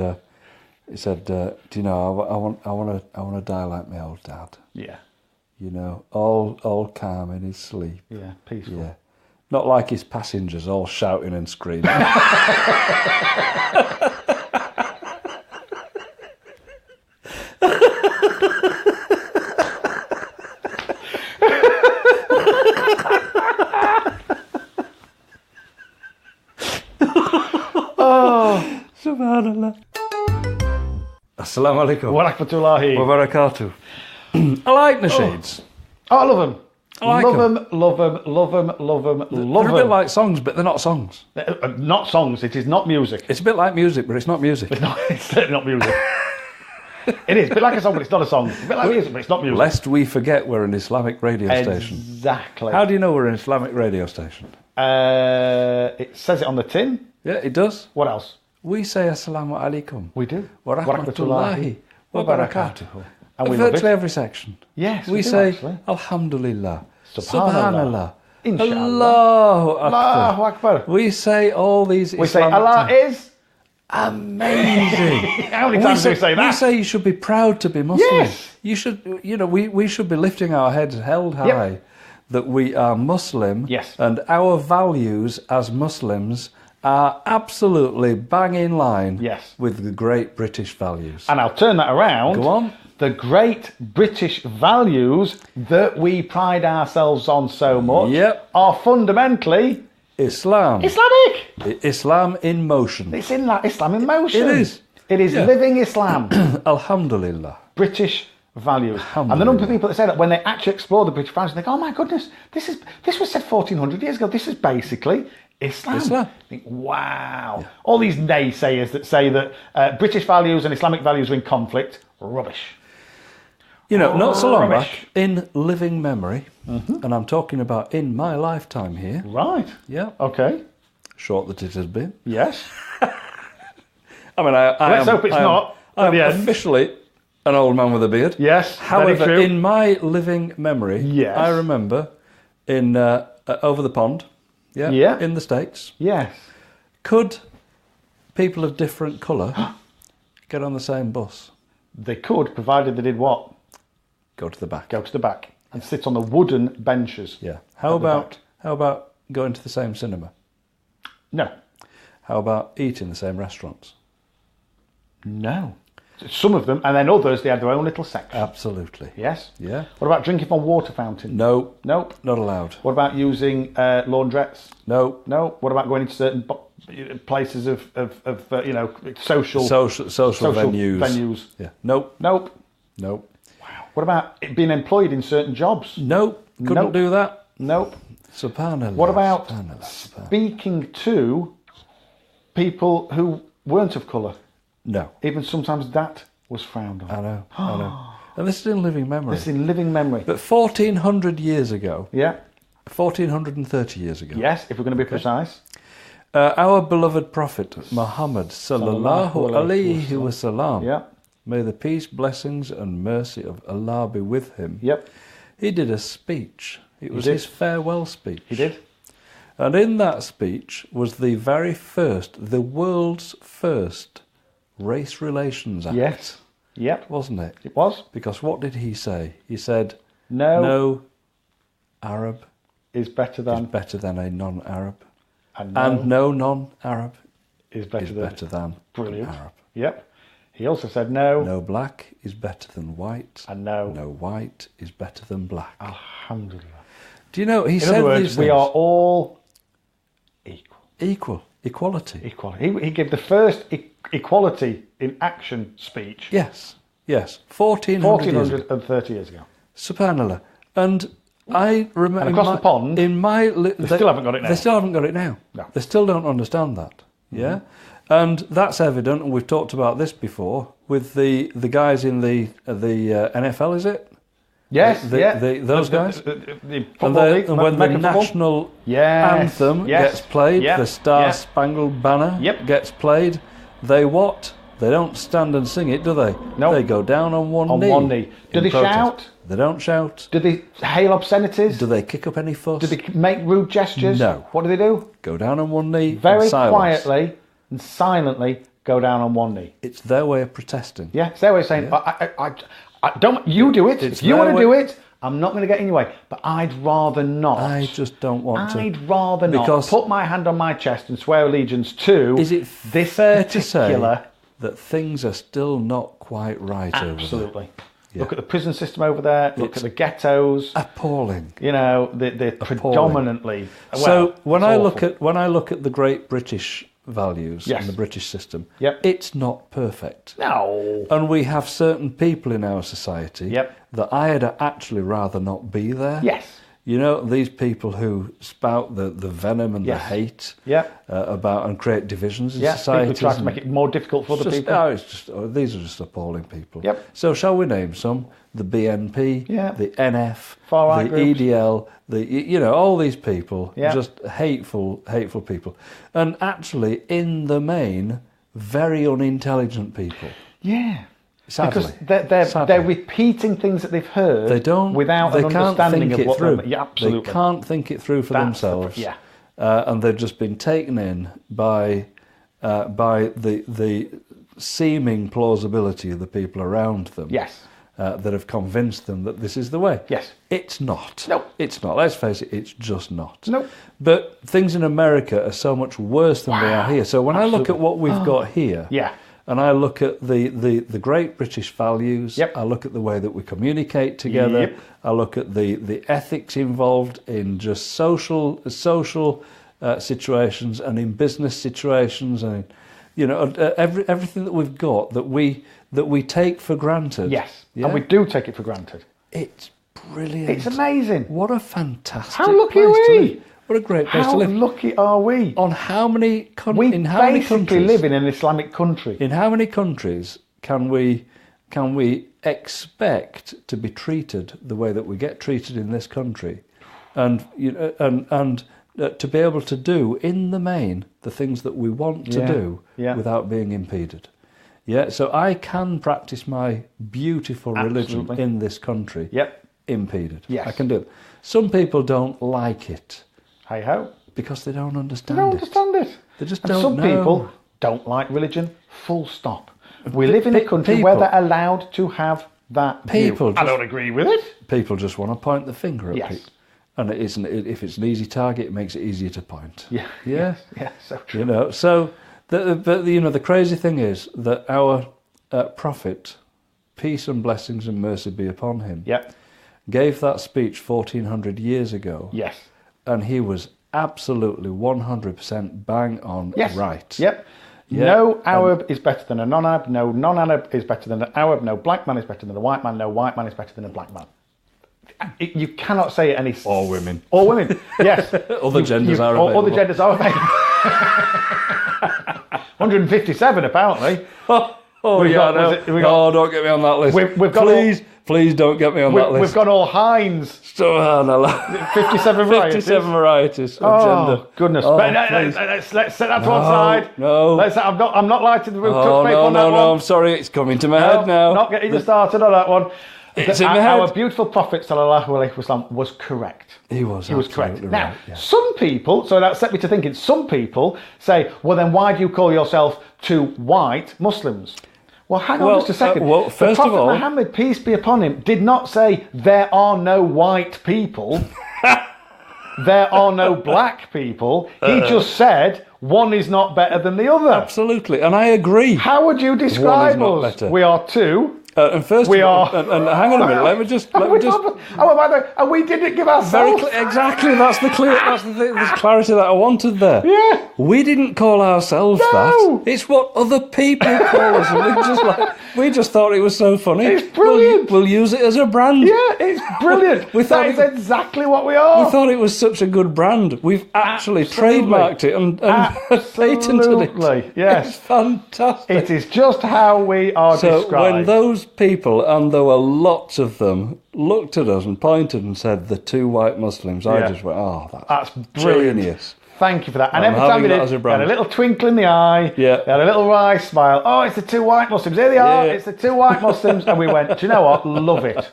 S4: do you know, I want to die like my old dad.
S3: Yeah.
S4: You know, all calm in his sleep.
S3: Yeah, peaceful.
S4: Yeah. Not like his passengers all shouting and screaming. Subhanallah. Assalamu alaikum.
S3: Wa rahmatullahi.
S4: Wa barakatuh. I like nasheeds.
S3: Oh, I love them.
S4: I like
S3: love them.
S4: They're a bit like songs, but they're not songs.
S3: Not songs, it is not music.
S4: It's a bit like music, but it's not music.
S3: It's certainly not music. It is a bit like a song, but it's not a song. It's a bit like music, but it's not music.
S4: Lest we forget we're an Islamic radio station.
S3: Exactly.
S4: How do you know we're an Islamic radio station?
S3: It says it on the tin.
S4: Yeah, it does.
S3: What else?
S4: We say Assalamu alaikum.
S3: We do.
S4: Wa rahmatullahi wa barakatuh.
S3: And we love it.
S4: Virtually every section.
S3: Yes,
S4: we
S3: do,
S4: say
S3: actually.
S4: Alhamdulillah.
S3: Subhanallah. Inshallah.
S4: Allahu Akbar.
S3: Allahu Akbar.
S4: We say all these
S3: We say
S4: Islamic
S3: Allah
S4: terms.
S3: is
S4: Amazing.
S3: How many times do we say that?
S4: We say you should be proud to be Muslim.
S3: Yes.
S4: You should, we should be lifting our heads held high that we are Muslim.
S3: Yes.
S4: And our values as Muslims are absolutely bang in line with the great British values.
S3: And I'll turn that around.
S4: Go on.
S3: The great British values that we pride ourselves on so much are fundamentally
S4: Islam.
S3: Islamic.
S4: Islam in motion.
S3: It's in that Islam in motion.
S4: It is.
S3: It is living Islam.
S4: Alhamdulillah.
S3: British values. And the number of people that say that when they actually explore the British values, they go, oh my goodness, this was said 1400 years ago. This is basically Islam. I think, wow. All these naysayers that say that British values and Islamic values are in conflict, rubbish.
S4: You know, not so long back, in living memory, and I'm talking about in my lifetime here.
S3: Right.
S4: Yeah.
S3: Okay.
S4: Short that it has been.
S3: Yes.
S4: I mean,
S3: let's hope it's not.
S4: I'm officially an old man with a beard.
S3: Yes.
S4: However, in my living memory, I remember in over the pond, in the States.
S3: Yes.
S4: Could people of different colour get on the same bus?
S3: They could, provided they did what?
S4: Go to the back.
S3: Go to the back and sit on the wooden benches.
S4: Yeah. How about going to the same cinema?
S3: No.
S4: How about eat in the same restaurants?
S3: No. Some of them, and then others, they had their own little section.
S4: Absolutely.
S3: Yes.
S4: Yeah.
S3: What about drinking from water fountains?
S4: No.
S3: Nope.
S4: Not allowed.
S3: What about using laundrettes?
S4: No.
S3: No. What about going into certain places of social venues?
S4: Yeah. Nope.
S3: Nope.
S4: Nope.
S3: Wow. What about it being employed in certain jobs?
S4: Nope. Couldn't do that.
S3: Nope.
S4: Subhanallah.
S3: What about speaking to people who weren't of colour?
S4: No.
S3: Even sometimes that was frowned on.
S4: I know. And this is in living memory.
S3: This is in living memory.
S4: But 1400 years ago.
S3: Yeah.
S4: 1430 years ago.
S3: Yes, if we're going to be precise.
S4: Our beloved Prophet Muhammad sallallahu alaihi wasallam.
S3: Yeah.
S4: May the peace, blessings and mercy of Allah be with him.
S3: Yep.
S4: He did a speech. It was his farewell speech.
S3: He did.
S4: And in that speech was the world's first Race Relations Act.
S3: Yes. Yep.
S4: Wasn't it?
S3: It was.
S4: Because what did he say? He said,
S3: no
S4: Arab
S3: is better than
S4: a non-Arab.
S3: And
S4: no non-Arab
S3: is better than brilliant.
S4: Arab.
S3: Yep. He also said no.
S4: No black is better than white.
S3: And no
S4: white is better than black.
S3: Alhamdulillah.
S4: Do you know, he said
S3: in other words,
S4: these
S3: we
S4: things.
S3: are all
S4: Equality.
S3: He gave the first equality in action speech.
S4: Yes. 1430
S3: years ago.
S4: Subhanallah. And I remember...
S3: And across the pond,
S4: they
S3: still haven't got it now.
S4: They still haven't got it now.
S3: No.
S4: They still don't understand that. Yeah? And that's evident, and we've talked about this before, with the guys in the NFL, is it?
S3: Yes,
S4: those guys.
S3: The football league,
S4: and when the national anthem gets played, the Star Spangled Banner gets played, they what? They don't stand and sing it, do they?
S3: No.
S4: They go down on one knee.
S3: Do they shout?
S4: They don't shout.
S3: Do they hail obscenities?
S4: Do they kick up any fuss?
S3: Do they make rude gestures?
S4: No.
S3: What do they do?
S4: Go down on one knee.
S3: Very
S4: in silence.
S3: quietly and silently go down on one knee.
S4: It's their way of protesting.
S3: Yeah, it's their way of saying, I don't. You do it. If you want to do it, I'm not going to get in your way. But I'd rather not.
S4: I just don't want to.
S3: I'd rather not put my hand on my chest and swear allegiance to
S4: this fair to say that things are still not quite right over there?
S3: Absolutely. Yeah. Look at the prison system over there. Look at the ghettos.
S4: Appalling.
S3: You know, they're predominantly.
S4: So when I look at the great British values and the British system, it's not perfect.
S3: No.
S4: And we have certain people in our society that I'd actually rather not be there.
S3: Yes.
S4: You know, these people who spout the venom and the hate about and create divisions in society.
S3: People who try to make it more difficult for other people.
S4: These are just appalling people.
S3: Yep.
S4: So shall we name some? The BNP, the NF,
S3: far-right
S4: the
S3: groups.
S4: EDL, all these people, just hateful people. And actually, in the main, very unintelligent people.
S3: Yeah.
S4: Sadly.
S3: Because they're repeating things that they've heard without an understanding of what they're... Yeah, absolutely.
S4: They can't think it through for themselves. And they've just been taken in by the seeming plausibility of the people around them.
S3: Yes.
S4: That have convinced them that this is the way.
S3: Yes.
S4: It's not.
S3: No.
S4: It's not. Let's face it, it's just not.
S3: No.
S4: But things in America are so much worse than they are here. So when I look at what we've got here... And I look at the great British values. I look at the way that we communicate together. I look at the ethics involved in just social situations and in business situations, and everything that we've got that we take for granted.
S3: Yes, and we do take it for granted.
S4: It's brilliant.
S3: It's amazing.
S4: What a fantastic
S3: How lucky
S4: place
S3: are
S4: to
S3: we?
S4: live. What a great place to live.
S3: How lucky are we?
S4: On how many
S3: We
S4: countries
S3: live in an Islamic country.
S4: In how many countries can we expect to be treated the way that we get treated in this country, and to be able to do in the main the things that we want to do without being impeded? Yeah, so I can practice my beautiful religion in this country impeded.
S3: Yes.
S4: I can do it. Some people don't like it.
S3: Hey ho.
S4: Because they don't understand
S3: They don't understand it.
S4: They just
S3: and
S4: don't
S3: some
S4: know.
S3: people don't like religion, full stop. We live in a country where they're allowed to have that view. I don't agree with it.
S4: People just want to point the finger at people. And it isn't. If it's an easy target, it makes it easier to point.
S3: Yeah, so true.
S4: The crazy thing is that our prophet, peace and blessings and mercy be upon him, gave that speech 1400 years ago.
S3: Yes.
S4: And he was absolutely 100% bang on right.
S3: Yep. No Arab is better than a non-Arab. No non-Arab is better than an Arab. No black man is better than a white man. No white man is better than a black man. You cannot say it any...
S4: All women.
S3: All women, yes.
S4: Other genders are available.
S3: Other genders are available. 157 apparently.
S4: Don't get me on that list.
S3: We've got
S4: Please don't get me on that list.
S3: We've got all Heinz. 57 varieties.
S4: 57 varieties of gender.
S3: Goodness. Let's set that to one side.
S4: No.
S3: I'm not liking the touch paper on that one.
S4: No, I'm sorry, it's coming to my head now.
S3: Not getting you started on that one.
S4: It's in my head.
S3: Our beautiful Prophet ﷺ was correct.
S4: He was
S3: correct.
S4: Right,
S3: now, some people, so that set me to thinking, some people say, well then why do you call yourself two white Muslims? Well, hang on just a second.
S4: First of all,
S3: Muhammad, peace be upon him, did not say there are no white people. There are no black people. He just said one is not better than the other.
S4: Absolutely, and I agree.
S3: How would you describe us?
S4: Better.
S3: We are two
S4: And first,
S3: We are.
S4: And hang on a minute. Let me just.
S3: Oh, by the way, and we didn't give ourselves.
S4: Exactly. That's the clear. That's the clarity that I wanted there.
S3: Yeah.
S4: We didn't call ourselves that. It's what other people call us. And we just thought it was so funny.
S3: It's brilliant.
S4: We'll use it as a brand.
S3: Yeah, it's brilliant. That is exactly what we are.
S4: We thought it was such a good brand. We've actually trademarked it and patented it.
S3: Yes.
S4: It's fantastic.
S3: It is just how we are described.
S4: So when those people, and there were lots of them, looked at us and pointed and said, the two white Muslims, I just went, that's brilliant. Genius.
S3: Thank you for that. And every time we did, they had a little twinkle in the eye, they had a little wry smile. Oh, it's the two white Muslims. Here they are. It's the two white Muslims. And we went, do you know what? Love it.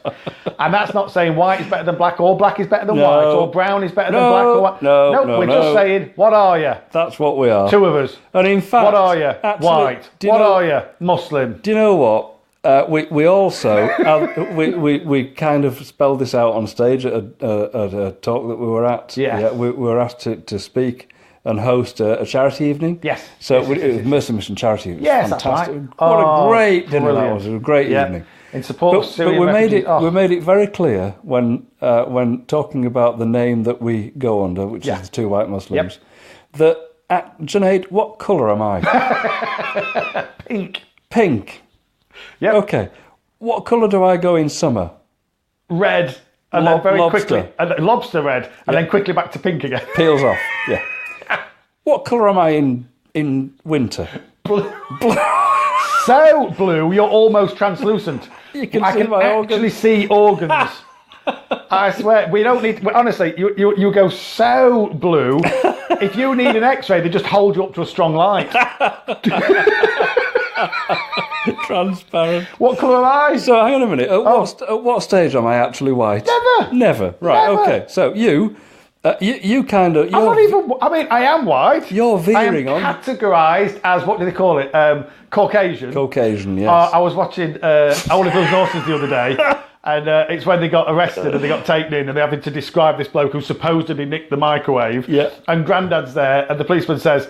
S3: And that's not saying white is better than black, or black is better than white, or brown is better than black, or white. No, we're just saying, what are you?
S4: That's what we are.
S3: Two of us.
S4: And in fact,
S3: what are you? White. What are you? Muslim.
S4: Do you know what? We also we kind of spelled this out on stage at a talk that we were at. Yeah, we were asked to speak and host a charity evening.
S3: Yes.
S4: So it was Mercy Mission Charity. It was fantastic.
S3: That's right.
S4: What a great dinner that was! It was a great evening.
S3: In support of Syrian refugees.
S4: We made it very clear when talking about the name that we go under, which is the two white Muslims, that Junaid, what colour am I? Pink. Yep. Okay. What colour do I go in summer?
S3: Red. And then very quickly. Lobster red. And then quickly back to pink again.
S4: Peels off. Yeah. What colour am I in winter?
S3: Blue. So blue, you're almost translucent.
S4: You can
S3: I
S4: see
S3: can
S4: my
S3: actually
S4: organs.
S3: see organs. I swear, we don't need... Honestly, you go so blue. If you need an X-ray, they just hold you up to a strong light.
S4: Transparent.
S3: What colour am I?
S4: So hang on a minute. At what stage am I actually white? Never. Right.
S3: Never.
S4: Okay. So you kind of.
S3: I'm not even. I mean, I am white.
S4: You're veering on.
S3: I am categorised as, what do they call it? Caucasian.
S4: Caucasian. Yes.
S3: I was watching Oliver's Horses the other day. And it's when they got arrested and they got taken in and they're having to describe this bloke who supposedly nicked the microwave.
S4: Yeah.
S3: And Grandad's there and the policeman says,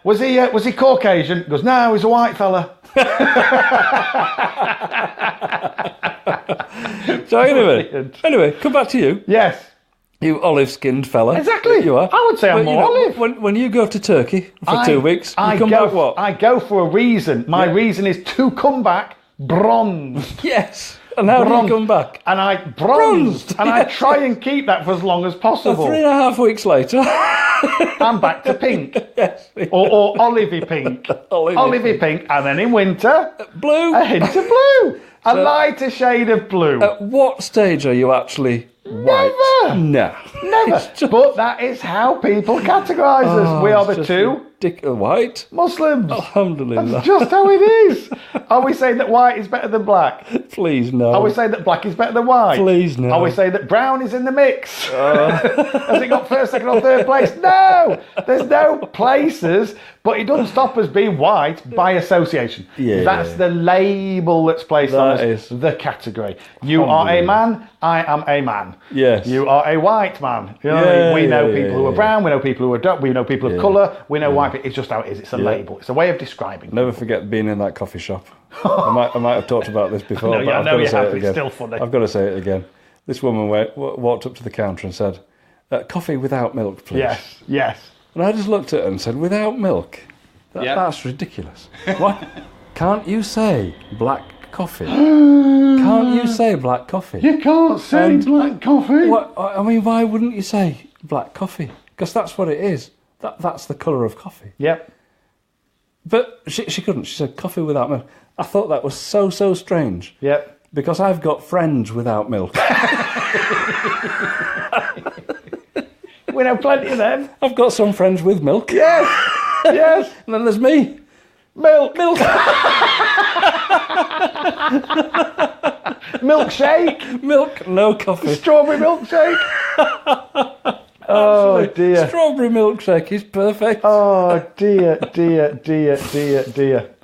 S3: was he Caucasian? He goes, no, he's a white fella.
S4: So anyway, come back to you.
S3: Yes.
S4: You olive-skinned fella.
S3: Exactly.
S4: You are.
S3: I would say I'm more olive.
S4: When you go to Turkey for 2 weeks, you come back what?
S3: I go for a reason. My reason is to come back bronzed.
S4: Yes. And how do you come back?
S3: And I bronzed. And I try and keep that for as long as possible.
S4: So 3.5 weeks later,
S3: I'm back to pink.
S4: Yes.
S3: Or olivey pink. Olivey pink. And then in winter,
S4: blue.
S3: A hint of blue. A lighter shade of blue.
S4: At what stage are you actually white?
S3: Never.
S4: No.
S3: Never. But that is how people categorise us. We are the two
S4: white
S3: Muslims.
S4: Alhamdulillah.
S3: That's just how it is. Are we saying that white is better than black?
S4: Please no.
S3: Are we saying that black is better than white?
S4: Please no.
S3: Are we saying that brown is in the mix? Has it got first, second or third place? No. There's no places. But it doesn't stop us being white by association. That's the label that's placed on us. The category. You are a man, I am a man.
S4: Yes.
S3: You are a white man. You know what I mean? We know people who are brown, we know people who are dark, we know people of colour, we know white people. It's just how it is. It's a label. It's a way of describing.
S4: Never forget being in that coffee shop. I might have talked about this before, but I've got to say it again.
S3: It's still funny.
S4: I've got to say it again. This woman walked up to the counter and said, coffee without milk, please.
S3: Yes.
S4: And I just looked at her and said, without milk? That's ridiculous. What? Can't you say black coffee? Can't you say black coffee?
S3: You can't say black coffee.
S4: What? I mean, why wouldn't you say black coffee? Because that's what it is. That's the colour of coffee.
S3: Yep.
S4: But she couldn't. She said coffee without milk. I thought that was so strange.
S3: Yep.
S4: Because I've got friends without milk.
S3: We know plenty of them.
S4: I've got some friends with milk.
S3: Yes. Yes.
S4: And then there's me.
S3: Milk. Milkshake.
S4: Milk, no coffee.
S3: Strawberry milkshake. Oh dear.
S4: Strawberry milkshake is perfect.
S3: Oh dear.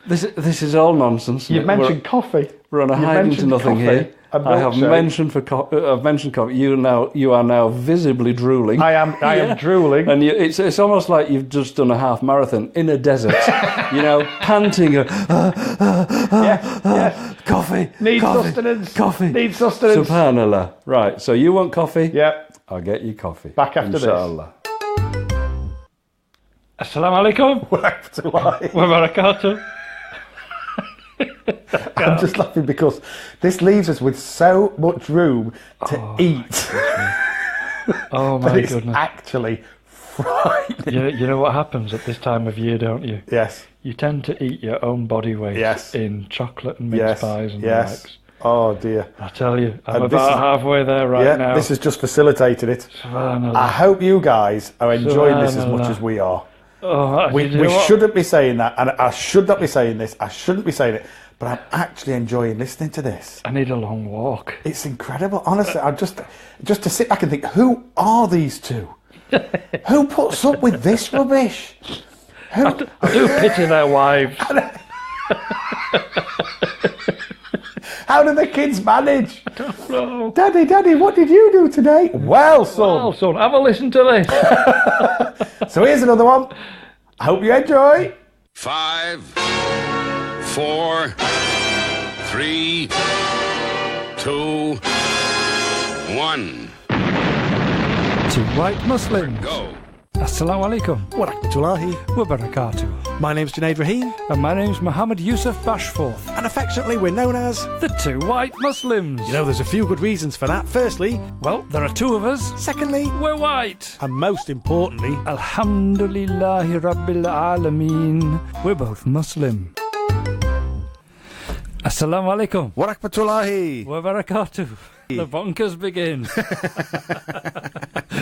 S4: This is all nonsense.
S3: You've mentioned coffee.
S4: We're on a hiding to nothing here. I have mentioned I've mentioned coffee. You are now visibly drooling.
S3: I am drooling,
S4: and it's almost like you've just done a half marathon in a desert. Panting. Coffee.
S3: Need sustenance.
S4: Coffee.
S3: Need sustenance.
S4: Subhanallah. Right. So you want coffee?
S3: Yep.
S4: I'll get you coffee.
S3: Back after
S4: Inshallah.
S2: this. Assalamu alaikum. Wa barakatuh.
S3: I'm just laughing because this leaves us with so much room to eat.
S2: Oh my
S3: but it's
S2: goodness.
S3: actually frightening.
S2: You know what happens at this time of year, don't you?
S3: Yes.
S2: You tend to eat your own body weight in chocolate and mince pies and the likes.
S3: Oh dear.
S2: I tell you, I'm about halfway there right now.
S3: This has just facilitated it. I hope you guys are enjoying this as much as we are. We shouldn't be saying that, and I should not be saying this. I shouldn't be saying it, but I'm actually enjoying listening to this.
S2: I need a long walk.
S3: It's incredible, honestly. I just to sit back and think, who are these two? Who puts up with this rubbish?
S2: I do pity their wives.
S3: How do the kids manage?
S2: I don't know.
S3: Daddy, what did you do today? Well, son,
S2: have a listen to this.
S3: So here's another one. I hope you enjoy.
S1: 5, 4, 3, 2, 1.
S5: Two white Muslims.
S1: Go.
S5: Assalamu alaikum.
S6: Wa rahmatullahi.
S5: Wa barakatuh.
S6: My name's Junaid Rahim.
S5: And my name's Mohammed Yusuf Bashforth.
S6: And affectionately we're known as...
S5: The Two White Muslims.
S6: You know, there's a few good reasons for that. Firstly...
S5: Well, there are two of us.
S6: Secondly...
S5: We're white.
S6: And most importantly...
S5: Alhamdulillahi Rabbil Alameen. We're both Muslim. Assalamu alaikum.
S6: Wa rahmatullahi.
S5: Wa barakatuh. The bonkers begin.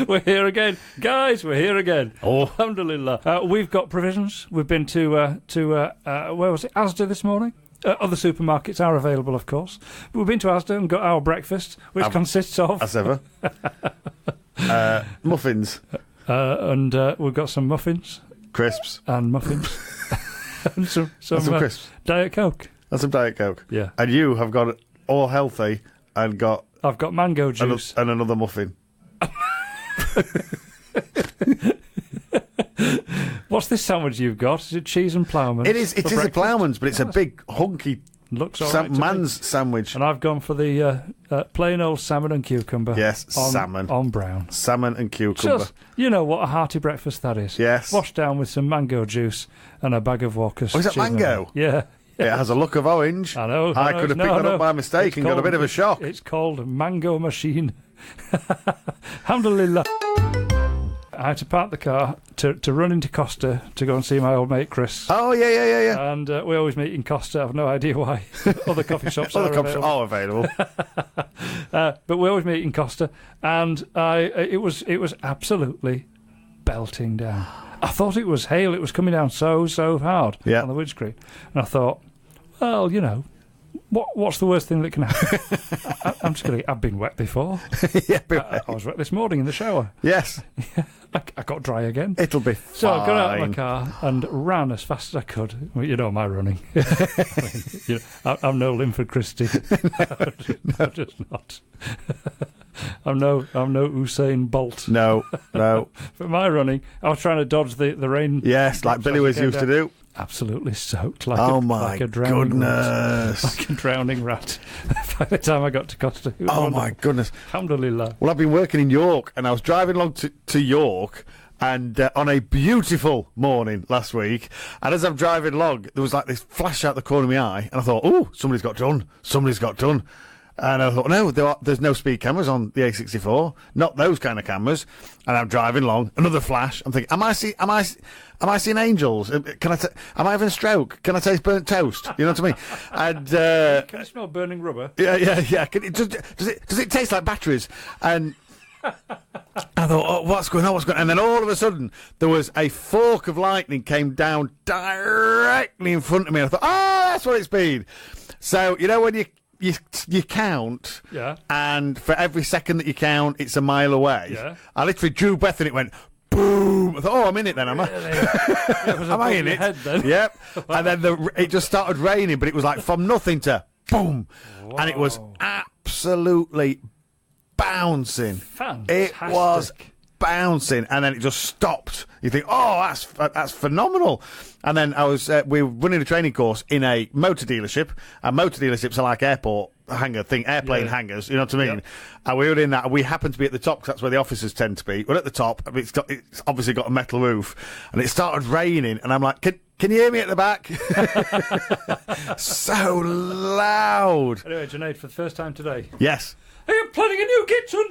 S5: We're here again. Guys, we're here again.
S6: Oh.
S5: Alhamdulillah. We've got provisions. We've been to where was it? Asda this morning. Other supermarkets are available, of course. We've been to Asda and got our breakfast, which consists of...
S6: As ever. Muffins.
S5: And we've got some muffins.
S6: Crisps.
S5: And muffins. And some
S6: crisps.
S5: Diet Coke.
S6: And some Diet Coke.
S5: Yeah.
S6: And you have got all healthy and got...
S5: I've got mango juice.
S6: And another muffin.
S5: What's this sandwich you've got? Is it cheese and ploughman?
S6: It is a ploughman's, but it's a big, hunky
S5: looks all right
S6: man's sandwich.
S5: And I've gone for the plain old salmon and cucumber.
S6: Yes, salmon.
S5: On brown.
S6: Salmon and cucumber.
S5: Just, you know what a hearty breakfast that is.
S6: Yes.
S5: Washed down with some mango juice and a bag of Walker's.
S6: Oh, is that mango?
S5: Yeah.
S6: It has a look of orange.
S5: I know.
S6: I could have picked that up by mistake and got a bit of a shock.
S5: It's called Mango Machine. Alhamdulillah. I had to park the car to run into Costa to go and see my old mate Chris.
S6: Oh, yeah.
S5: And we always meet in Costa. I've no idea why. Other coffee shops are
S6: available.
S5: But we always meet in Costa. And it was absolutely belting down. I thought it was hail. It was coming down so hard on the windscreen. And I thought, well, you know, what's the worst thing that can happen? I'm just going to... I've been wet before.
S6: Yeah,
S5: I was wet this morning in the shower.
S6: Yes.
S5: I got dry again.
S6: It'll be fine.
S5: So I got out of my car and ran as fast as I could. Well, you know my running. I'm no Linford Christie. I'm just not. I'm no Usain Bolt.
S6: No.
S5: For my running, I was trying to dodge the rain.
S6: Yes, like Billy was used to do.
S5: Absolutely soaked, like
S6: a drowning rat.
S5: Like a drowning rat. By the time I got to Costa,
S6: my goodness!
S5: Alhamdulillah.
S6: Well, I've been working in York, and I was driving along to York, and on a beautiful morning last week. And as I'm driving along, there was like this flash out the corner of my eye, and I thought, "Oh, somebody's got done. Somebody's got done." And I thought, no, there's no speed cameras on the A64, not those kind of cameras. And I'm driving along, another flash. I'm thinking, am I seeing angels? Am I having a stroke? Can I taste burnt toast? You know what I mean? And
S5: can you smell burning rubber?
S6: Yeah. Does it taste like batteries? And I thought, oh, what's going on? And then all of a sudden, there was a fork of lightning came down directly in front of me. And I thought, oh, that's what it's been. So you know when you count,
S5: yeah,
S6: and for every second that you count, it's a mile away.
S5: Yeah.
S6: I literally drew breath and it went boom, boom. I thought, oh, I'm in it then, am I?
S5: Am
S6: I in it?
S5: Head, then?
S6: Yep. And then it just started raining, but it was like from nothing to boom. Whoa. And it was absolutely bouncing.
S5: Fantastic.
S6: It was bouncing, and then it just stopped. You think, oh, that's phenomenal. And then we were running a training course in a motor dealership, and motor dealerships are like airport airplane hangars, you know what I mean? Yep. And we were in that, and we happened to be at the top, because that's where the offices tend to be. We're at the top, it's obviously got a metal roof, and it started raining, and I'm like, can you hear me at the back? So loud.
S5: Anyway, Junaid, for the first time today.
S6: Yes.
S5: Are you planning a new kitchen?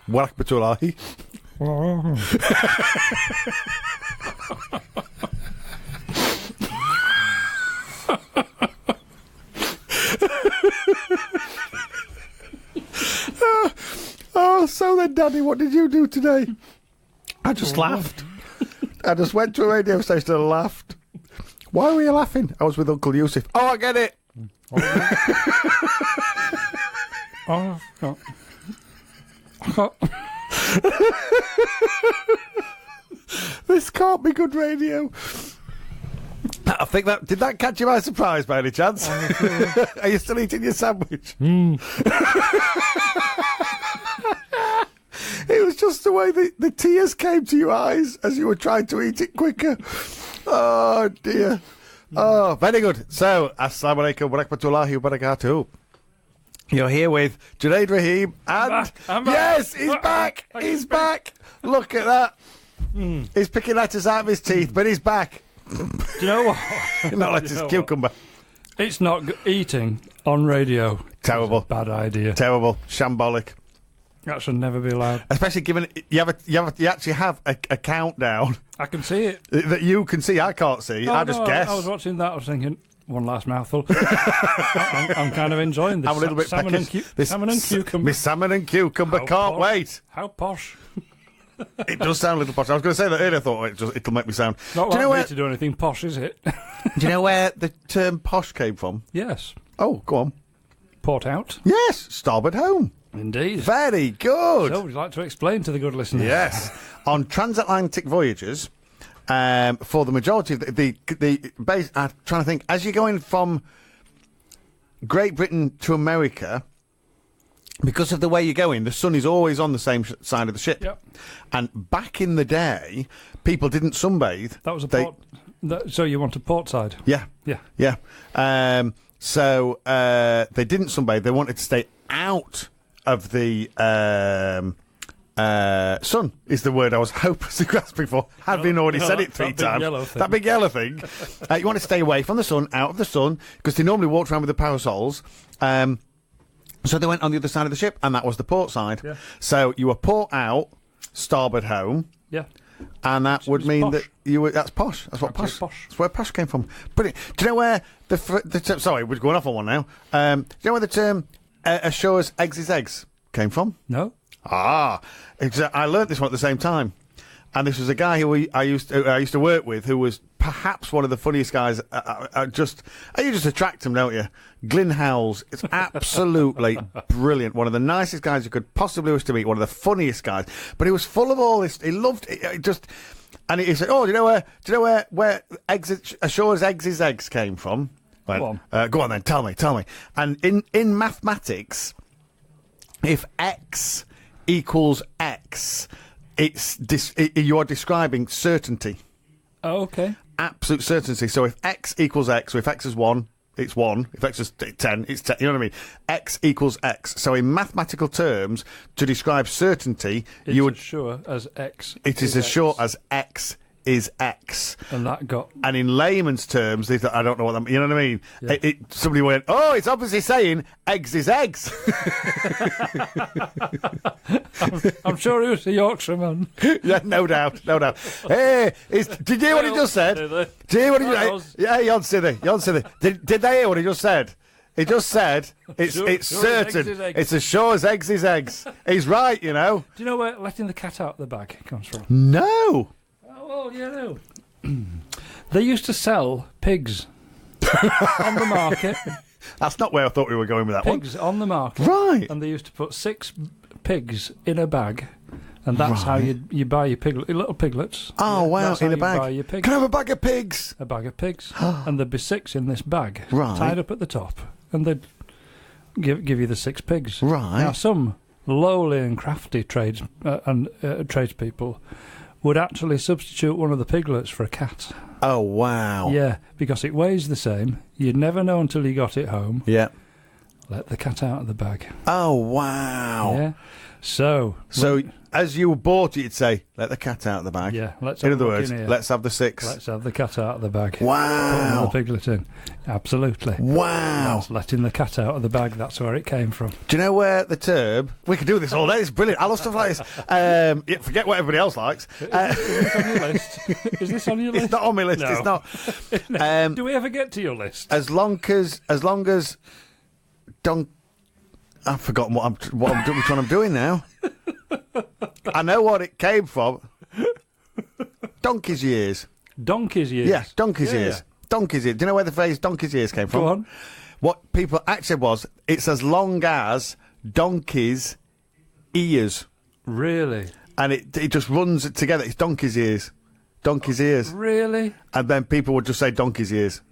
S6: Warakbatulahi. Oh, so then, Daddy, what did you do today? I just laughed. I just went to a radio station and laughed. Why were you laughing? I was with Uncle Yusuf. Oh, I get it. This can't be good radio. I think did that catch you by surprise by any chance? Are you still eating your sandwich? It was just the way the tears came to your eyes as you were trying to eat it quicker. Oh dear. Oh, very good. So, Assalamu alaikum wa rahmatullahi wa barakatuh. You're here with Junaid Rahim and...
S5: I'm back.
S6: Yes, he's back. He's back. Look at that. He's picking letters out of his teeth, but he's back.
S5: Do you know what?
S6: Not lettuce, cucumber.
S5: It's not eating on radio.
S6: Terrible.
S5: Bad idea.
S6: Terrible. Shambolic.
S5: That should never be allowed.
S6: Especially given you actually have a countdown.
S5: I can see it.
S6: That you can see. I can't see. I just guess.
S5: I was watching that. I was thinking, one last mouthful. I'm kind of enjoying this.
S6: I'm a little bit
S5: salmon and cucumber.
S6: Miss salmon and cucumber. Can't wait.
S5: How posh.
S6: It does sound a little posh. I was going to say that earlier. I thought it'll make me sound.
S5: Not like me to do anything posh, is it?
S6: Do you know where the term posh came from?
S5: Yes.
S6: Oh, go on.
S5: Port out.
S6: Yes, starboard home.
S5: Indeed.
S6: Very good.
S5: So, would you like to explain to the good listeners?
S6: Yes. On transatlantic voyages, for the majority of the base, I'm trying to think, as you're going from Great Britain to America, because of the way you're going, the sun is always on the same side of the ship.
S5: Yep.
S6: And back in the day, people didn't sunbathe.
S5: That was a port. So you wanted port side?
S6: Yeah.
S5: Yeah.
S6: Yeah. So they didn't sunbathe. They wanted to stay out of the sun is the word I was hopelessly grasping for. Having already said it three times. That big yellow thing. You want to stay away from the sun, out of the sun, because they normally walked around with the parasols. So they went on the other side of the ship, and that was the port side. Yeah. So you were port out, starboard home.
S5: Yeah.
S6: And that would mean
S5: posh.
S6: that you were. That's posh. That's what posh. That's where posh came from. Brilliant. Do you know where the term? Sorry, we're going off on one now. Do you know where the term "assures eggs is eggs" came from?
S5: No.
S6: I learnt this one at the same time, and this was a guy who I used to work with, who was perhaps one of the funniest guys. You just attract him, don't you? Glyn Howells is absolutely brilliant. One of the nicest guys you could possibly wish to meet. One of the funniest guys. But he was full of all this. He loved it. And he said, "Oh, do you know where eggs assures eggs is eggs came from?" Go on then. Tell me. And in mathematics, if x equals x, you are describing certainty.
S5: Oh, okay.
S6: Absolute certainty. So if x equals x, so if x is 1, it's 1. If x is 10, it's 10. You know what I mean? X equals x. So in mathematical terms, to describe certainty, you would...
S5: It's as sure as x.
S6: It is as sure as x is x.
S5: And that got...
S6: And in layman's terms, I don't know what that... You know what I mean?
S5: Yeah.
S6: Somebody went, oh, it's obviously saying eggs is eggs.
S5: I'm sure he was a Yorkshireman.
S6: Yeah, no doubt. Hey, did you hear what he just said? Did you hear what he just said? Yeah, Yon City. Did they hear what he just said? He just said it's certain. It's as sure as eggs is eggs. He's right, you know.
S5: Do you know where letting the cat out of the bag comes from?
S6: No.
S5: Oh, yeah, no. They used to sell pigs on the market.
S6: That's not where I thought we were going with that one.
S5: Pigs on the market.
S6: Right.
S5: And they used to put 6 pigs in a bag And that's how you buy your little piglets.
S6: Oh, wow,
S5: That's
S6: in
S5: how
S6: a
S5: you
S6: bag.
S5: buy your pigs.
S6: Can I have a bag of pigs?
S5: A bag of pigs. And there'd be 6 in this bag,
S6: Right.
S5: tied up at the top. And they'd give you the 6 pigs.
S6: Right.
S5: Now, some lowly and crafty tradespeople would actually substitute one of the piglets for a cat.
S6: Oh, wow.
S5: Yeah, because it weighs the same. You'd never know until you got it home.
S6: Yeah.
S5: Let the cat out of the bag.
S6: Oh, wow.
S5: Yeah. So
S6: as you bought it, you'd say, let the cat out of the bag.
S5: yeah, let's
S6: In
S5: have a
S6: other
S5: look
S6: words,
S5: in here.
S6: let's have the 6.
S5: Let's have the cat out of the bag.
S6: Wow.
S5: Put another piglet in. Absolutely.
S6: Wow.
S5: That's letting the cat out of the bag. That's where it came from.
S6: Do you know where the term... We could do this all day. It's brilliant. I love stuff like this. Yeah, forget what everybody else likes.
S5: Is this on your list? Is this on your list?
S6: It's not on my list.
S5: No.
S6: It's not.
S5: Do we ever get to your list?
S6: As long as I've forgotten which one I'm doing now. I know what it came from. Donkey's years.
S5: Donkey's years.
S6: Yeah, donkey's
S5: Yeah,
S6: years.
S5: yeah.
S6: Donkey's years. Do you know where the phrase donkey's years came from?
S5: Go on.
S6: What people actually was, it's as long as donkey's ears.
S5: Really?
S6: And it just runs together. It's donkey's ears. Donkey's ears.
S5: Really?
S6: And then people would just say donkey's ears.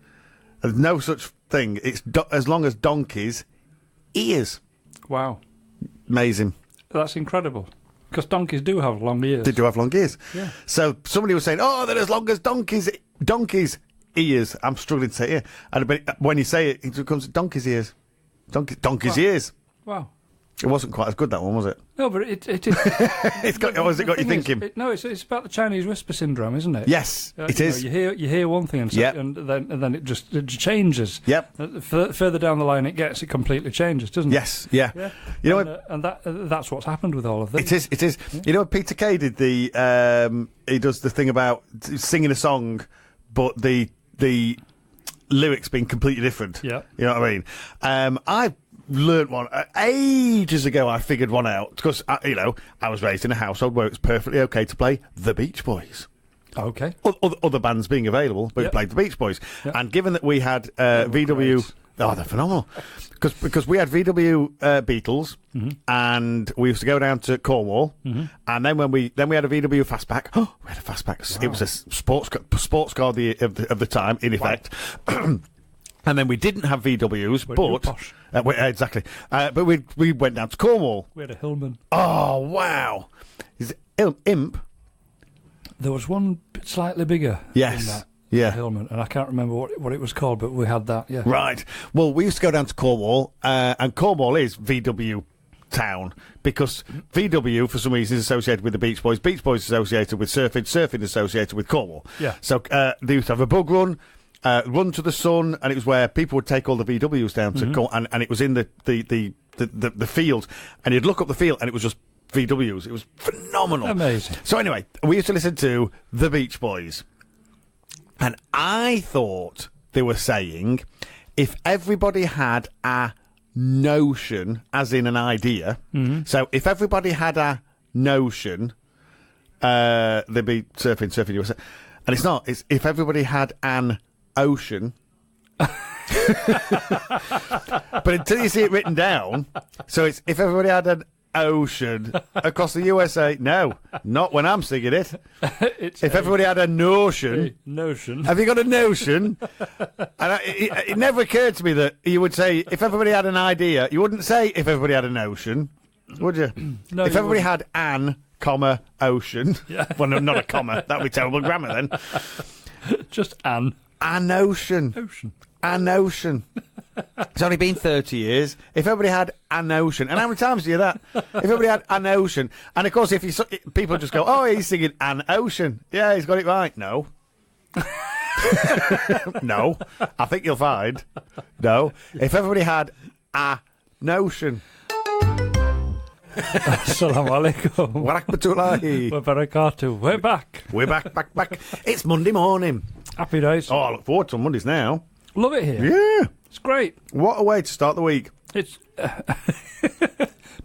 S6: There's no such thing. It's as long as donkey's ears.
S5: Wow.
S6: Amazing.
S5: That's incredible. Because donkeys do have long ears.
S6: They do have long ears.
S5: Yeah.
S6: So somebody was saying, oh, they're as long as donkey's ears. I'm struggling to say it. But when you say it, it becomes donkey's ears. Donkey's ears.
S5: Wow.
S6: It wasn't quite as good, that one, was it?
S5: No, but it is.
S6: It's got you thinking.
S5: It's about the Chinese whisper syndrome, isn't it?
S6: Yes, it is.
S5: You hear one thing and,
S6: Yep.
S5: and then it changes.
S6: Yep.
S5: Further down the line it completely changes, doesn't it?
S6: Yes, yeah.
S5: Yeah.
S6: You know,
S5: And that's what's happened with all of this.
S6: it is. Yeah. You know, Peter Kay did he does the thing about singing a song, but the lyrics being completely different.
S5: Yeah.
S6: You know what I mean? I learnt one ages ago. I figured one out because I was raised in a household where it's perfectly okay to play the Beach Boys.
S5: Okay.
S6: Other bands being available, but we played the Beach Boys.
S5: Yep.
S6: And given that we had VW,
S5: great.
S6: oh, they're phenomenal. Because we had VW Beatles, and we used to go down to Cornwall, and then when we had a VW Fastback. Oh, we had a Fastback. Wow. It was a sports car of the time, in effect. And then we didn't have VWs,
S5: posh.
S6: Exactly. But we went down to Cornwall.
S5: We had a Hillman.
S6: Oh wow! Is it Imp?
S5: There was one slightly bigger.
S6: Yes.
S5: Than that.
S6: Yeah.
S5: Hillman, and I can't remember what it was called, but we had that. Yeah.
S6: Right. Well, we used to go down to Cornwall, and Cornwall is VW town because VW for some reason is associated with the Beach Boys. Beach Boys associated with surfing associated with Cornwall.
S5: Yeah.
S6: So they used to have a bug run. Run to the Sun, and it was where people would take all the VWs down to go, and it was in the field, and you'd look up the field, and it was just VWs. It was phenomenal,
S5: amazing.
S6: So anyway, we used to listen to the Beach Boys, and I thought they were saying if everybody had a notion, as in an idea. So if everybody had a notion, they'd be surfing USA. And it's not. It's if everybody had an ocean. But until you see it written down, so it's if everybody had an ocean across the USA. No, not when I'm singing it. If everybody had a notion.
S5: Notion.
S6: Have you got a notion? And it never occurred to me that you would say if everybody had an idea. You wouldn't say if everybody had a notion, would you?
S5: No,
S6: if
S5: you
S6: everybody
S5: wouldn't.
S6: had an comma ocean.
S5: Yeah.
S6: Well, no, not a comma. That'd be terrible grammar then.
S5: Just an.
S6: An ocean.
S5: Ocean.
S6: An ocean. It's only been 30 years. If everybody had an ocean, and how many times do you hear that? If everybody had an ocean, and of course, people just go, "Oh, he's singing an ocean." Yeah, he's got it right. No, no. I think you'll find no. If everybody had a notion.
S5: Assalamu alaikum.
S6: Wa rahmatullahi.
S5: Wa barakatuh. We're back.
S6: We're back. It's Monday morning.
S5: Happy days.
S6: Oh, I look forward to Mondays now.
S5: Love it here.
S6: Yeah.
S5: It's great.
S6: What a way to start the week.
S5: It's a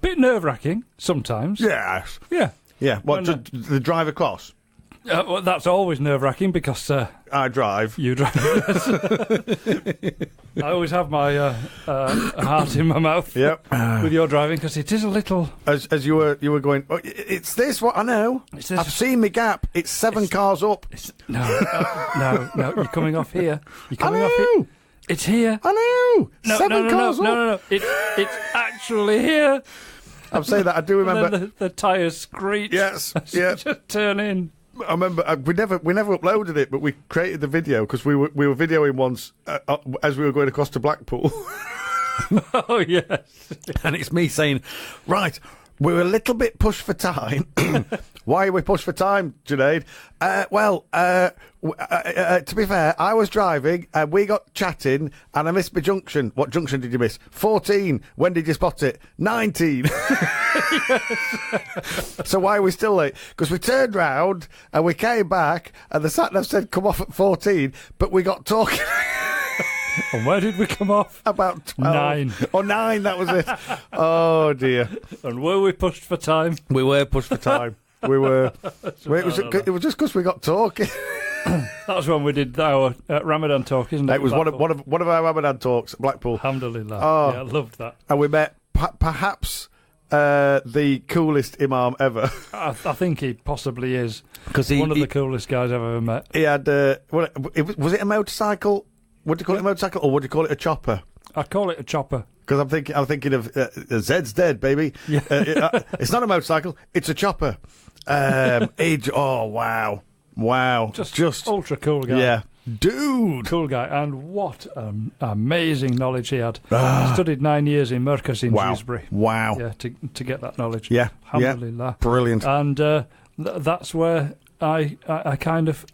S5: bit nerve-wracking sometimes.
S6: Yes.
S5: Yeah.
S6: Yeah. What,
S5: When,
S6: the drive across?
S5: Well, that's always nerve-wracking because
S6: I drive.
S5: you drive. I always have my heart in my mouth with your driving because it is a little...
S6: As you were going, oh, it's this, what I know. I've seen my gap. It's 7 cars up.
S5: No, you're coming off here. You're coming off
S6: here.
S5: It's here.
S6: I know.
S5: No,
S6: 7 cars up.
S5: No. It's actually here.
S6: I'm saying that I do remember.
S5: And then the tyres screech.
S6: Yes, yeah.
S5: Just turn in.
S6: I remember we never uploaded it, but we created the video because we were videoing once as we were going across to Blackpool.
S5: Oh yes,
S6: and it's me saying, right, we're a little bit pushed for time. Why are we pushed for time, Junaid? To be fair, I was driving and we got chatting and I missed my junction. What junction did you miss? 14. When did you spot it? 19. So why are we still late? Because we turned round and we came back and the sat-nav said come off at 14, but we got talking.
S5: And where did we come off?
S6: About 12.
S5: 9.
S6: Oh, 9, that was it. Oh, dear.
S5: And were we pushed for time?
S6: We were pushed for time. We were. It was just because we got talking.
S5: That was when we did our Ramadan talk, isn't it?
S6: It was one of our Ramadan talks at Blackpool.
S5: Alhamdulillah.
S6: Oh.
S5: Yeah, I loved that.
S6: And we met perhaps the coolest imam ever.
S5: I think he possibly is.
S6: Because
S5: one of the coolest guys I've ever met.
S6: He had. Was it a motorcycle? Would you call it a motorcycle or would you call it a chopper?
S5: I'd call it a chopper.
S6: Because I'm thinking of Zed's dead, baby.
S5: Yeah.
S6: It's not a motorcycle; it's a chopper. Wow! Just
S5: ultra cool guy.
S6: Yeah, dude,
S5: cool guy, and what amazing knowledge he had. He studied 9 years in Merkers in Dewsbury.
S6: Wow!
S5: Yeah, to get that knowledge.
S6: Yeah,
S5: alhamdulillah,
S6: brilliant.
S5: And that's where I kind of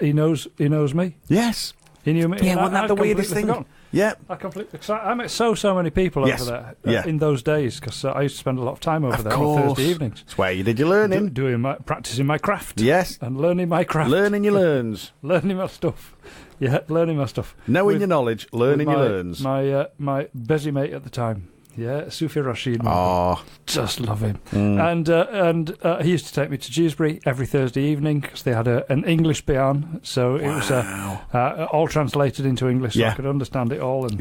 S5: he knows me.
S6: Yes.
S5: He knew me.
S6: Yeah, wasn't that the weirdest thing?
S5: Forgotten.
S6: Yeah.
S5: I met so many people over there in those days because I used to spend a lot of time over there on Thursday evenings.
S6: That's where you did your learning.
S5: Practicing my craft.
S6: Yes.
S5: And learning my craft.
S6: Learning your learns.
S5: Learning my stuff. Yeah, learning my stuff.
S6: Knowing your knowledge, learning your learns.
S5: My busy mate at the time. Yeah, Sufi Rashid.
S6: Oh,
S5: just love him. And he used to take me to Dewsbury every Thursday evening because they had an English bayan, so it was all translated into English, so I could understand it all. And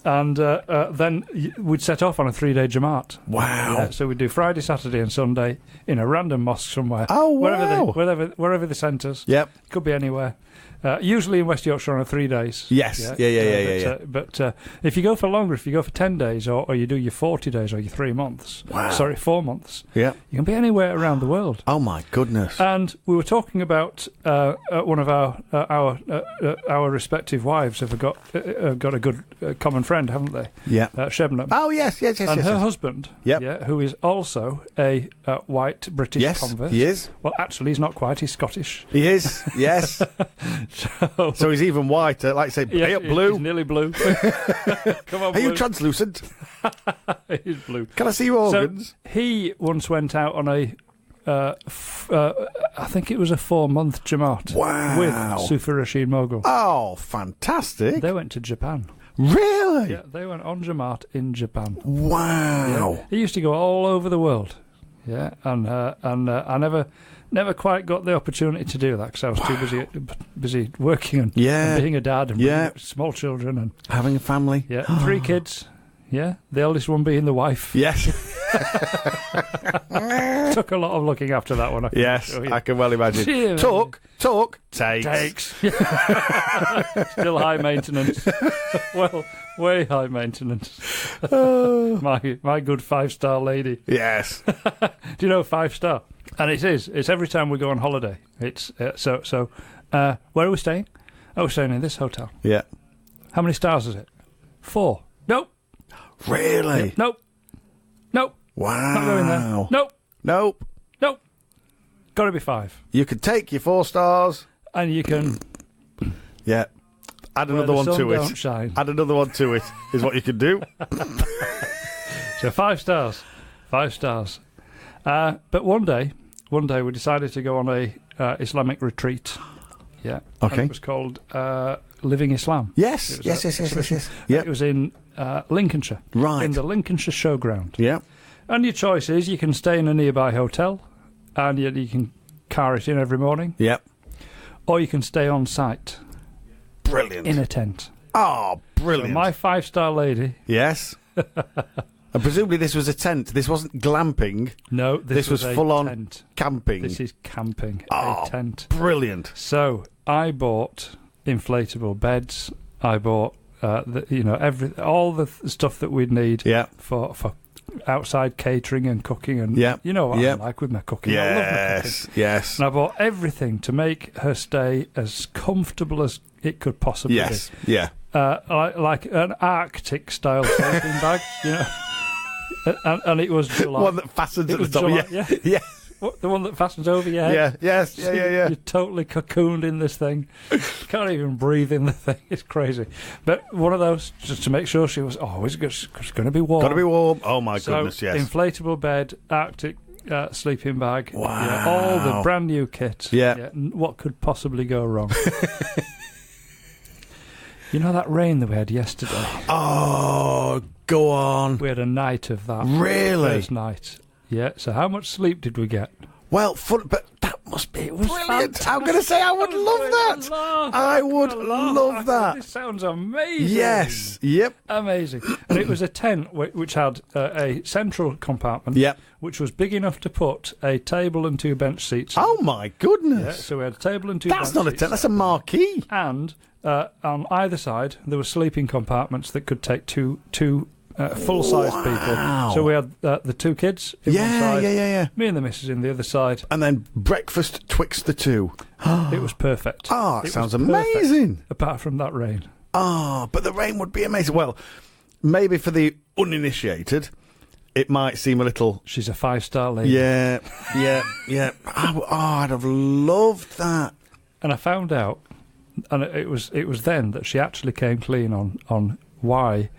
S5: then we'd set off on a 3-day Jamaat.
S6: Wow!
S5: So we'd do Friday, Saturday, and Sunday in a random mosque somewhere.
S6: Oh wow!
S5: Wherever the centres.
S6: Yep.
S5: Could be anywhere. Usually in West Yorkshire on 3 days.
S6: Yes. Yeah.
S5: But if you go for longer, if you go for 10 days or you do your 40 days or your 3 months, 4 months, you can be anywhere around the world.
S6: Oh, my goodness.
S5: And we were talking about one of our respective wives have got a good common friend, haven't they?
S6: Yeah.
S5: Shebnam.
S6: Oh, yes.
S5: And her husband, who is also a white British convert.
S6: He is.
S5: Well, actually, he's not quite. He's Scottish.
S6: He is, yes. So he's even whiter, like say, hey up, blue.
S5: He's nearly blue. Come on,
S6: Are you translucent?
S5: He's blue.
S6: Can I see your organs?
S5: So he once went out on I think it was a 4-month Jamaat with Sufi Rashid Mogul.
S6: Oh, fantastic.
S5: They went to Japan.
S6: Really?
S5: Yeah, they went on Jamaat in Japan.
S6: Wow.
S5: Yeah. He used to go all over the world. Yeah, and I never quite got the opportunity to do that because I was too busy working and being a dad and small children and
S6: having a family.
S5: Yeah, 3 kids. Yeah, the eldest one being the wife.
S6: Yes.
S5: Took a lot of looking after that one.
S6: I can well imagine.
S5: Yeah,
S6: talk, takes.
S5: Still high maintenance. Well, way high maintenance. My good 5-star lady.
S6: Yes.
S5: Do you know 5-star? And it's every time we go on holiday. It's so where are we staying? Oh, we're staying in this hotel.
S6: Yeah.
S5: How many stars is it? 4. Nope.
S6: Really?
S5: Yep. Nope.
S6: Wow.
S5: Not going there. Nope. Got to be 5.
S6: You can take your 4 stars.
S5: And you can...
S6: Yeah. Add another one to it.
S5: Don't shine.
S6: Add another one to it is what you can do.
S5: So 5 stars. 5 stars. But one day we decided to go on a Islamic retreat. Yeah.
S6: Okay.
S5: And it was called Living Islam.
S6: Yes. Yes. Yeah.
S5: It was in Lincolnshire.
S6: Right.
S5: In the Lincolnshire Showground.
S6: Yeah.
S5: And your choice is you can stay in a nearby hotel and you can car it in every morning.
S6: Yep.
S5: Or you can stay on site.
S6: Brilliant.
S5: In a tent.
S6: Oh, brilliant.
S5: So my 5-star lady.
S6: Yes. And presumably this was a tent. This wasn't glamping.
S5: No, this was
S6: full-on
S5: tent.
S6: camping.
S5: This is camping.
S6: Oh,
S5: a tent.
S6: Brilliant.
S5: So I bought inflatable beds. I bought, all the stuff that we'd need for outside catering and cooking. And you know what I like with my cooking. I love my cooking.
S6: Yes.
S5: And I bought everything to make her stay as comfortable as it could possibly be.
S6: Yeah.
S5: Like an Arctic style sleeping bag, and it was July.
S6: One that fastens at the top.
S5: July, yeah. The one that fastens over your head.
S6: Yeah.
S5: You're totally cocooned in this thing. You can't even breathe in the thing. It's crazy. But one of those, just to make sure she was, it's going to be warm.
S6: Got to be warm. Oh, my goodness, yes.
S5: Inflatable bed, Arctic sleeping bag.
S6: Wow.
S5: Yeah, all the brand new kit.
S6: Yeah.
S5: What could possibly go wrong? You know that rain that we had yesterday?
S6: Oh, go on.
S5: We had a night of that.
S6: Really?
S5: First night. Yeah, so how much sleep did we get?
S6: Well, but that must be brilliant.
S5: Fantastic.
S6: I'm going to say I would love that. I would love that.
S5: This sounds amazing.
S6: Yes. Yep.
S5: Amazing. And it was a tent which had a central compartment, which was big enough to put a table and 2 bench seats.
S6: Oh, my goodness.
S5: Yeah, so we had a table and 2 bench seats.
S6: That's not a tent, that's a marquee.
S5: And on either side, there were sleeping compartments that could take two full-sized people. So we had the 2 kids in one side, me and the missus in the other side.
S6: And then breakfast twixt the 2.
S5: It was perfect.
S6: Oh, it sounds amazing.
S5: Apart from that rain.
S6: Oh, but the rain would be amazing. Well, maybe for the uninitiated, it might seem a little...
S5: She's a 5-star lady.
S6: Yeah. I'd have loved that.
S5: And I found out, and it was then that she actually came clean on why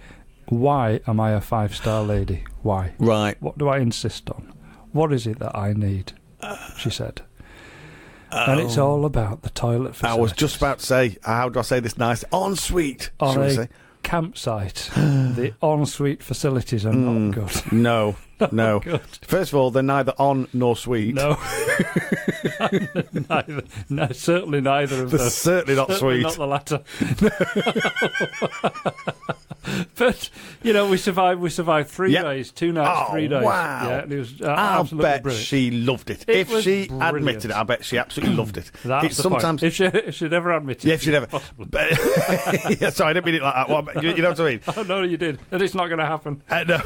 S5: am I a 5-star lady? Why?
S6: Right.
S5: What do I insist on? What is it that I need? She said. And it's all about the toilet facilities.
S6: I was just about to say, how do I say this nice? Ensuite,
S5: on a
S6: say.
S5: campsite, the ensuite facilities are not good.
S6: No.
S5: Good.
S6: First of all, they're neither on nor sweet.
S5: No. Neither. No, certainly neither of
S6: they're
S5: those.
S6: Certainly not sweet.
S5: Not the latter. But we survived 3 days, 2 nights, 3 days.
S6: Wow!
S5: Yeah, it was
S6: I'll
S5: absolutely
S6: bet
S5: brilliant.
S6: she loved it.
S5: It
S6: If
S5: was
S6: she
S5: brilliant.
S6: admitted it, I bet she absolutely loved it.
S5: That's
S6: it's
S5: the
S6: sometimes
S5: point. If she'd ever admitted it.
S6: Yeah, if she'd ever. Yeah, sorry, I didn't mean it like that. Well, you know what I mean?
S5: Oh no, you did, and it's not going to happen.
S6: No.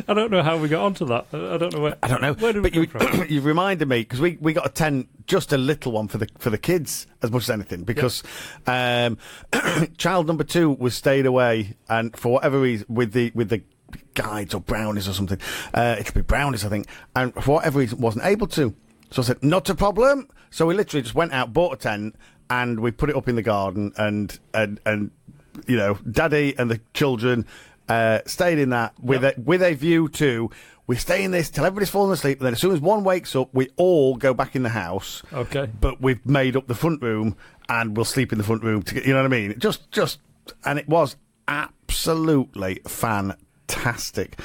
S5: I don't know how we got onto that. I don't know where.
S6: I don't know.
S5: Where did we come from?
S6: You've reminded me because we got a tent, just a little one for the kids as much as anything, because child number 2 was stayed away, and for whatever reason with the guides or brownies or something, it could be brownies I think, and for whatever reason wasn't able to. So I said not a problem. So we literally just went out, bought a tent, and we put it up in the garden, and Daddy and the children stayed in that with a view to. We stay in this till everybody's fallen asleep, and then as soon as one wakes up, we all go back in the house. Okay. But we've made up the front room, and we'll sleep in the front room. You know what I mean? And it was absolutely fantastic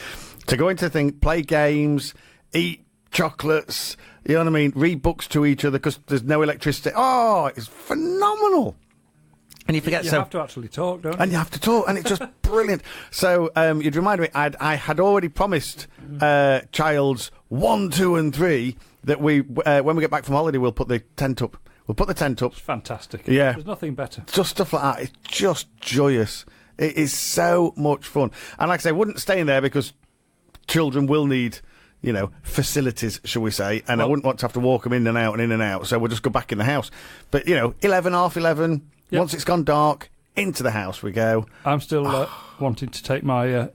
S6: to go into the thing, play games, eat chocolates. You know what I mean? Read books to each other because there's no electricity. Oh, it's phenomenal. And you forget,
S5: you have to actually talk, don't you?
S6: And you have to talk, and it's just brilliant. So you'd remind me, I had already promised childs 1, 2, and 3 that when we get back from holiday, we'll put the tent up. It's
S5: fantastic.
S6: Yeah.
S5: There's nothing better.
S6: Just stuff like that. It's just joyous. It is so much fun. And like I say, I wouldn't stay in there because children will need, facilities, shall we say, and I wouldn't want to have to walk them in and out, so we'll just go back in the house. But, 11, half 11... Yep. Once it's gone dark, into the house we go.
S5: I'm still wanting to take my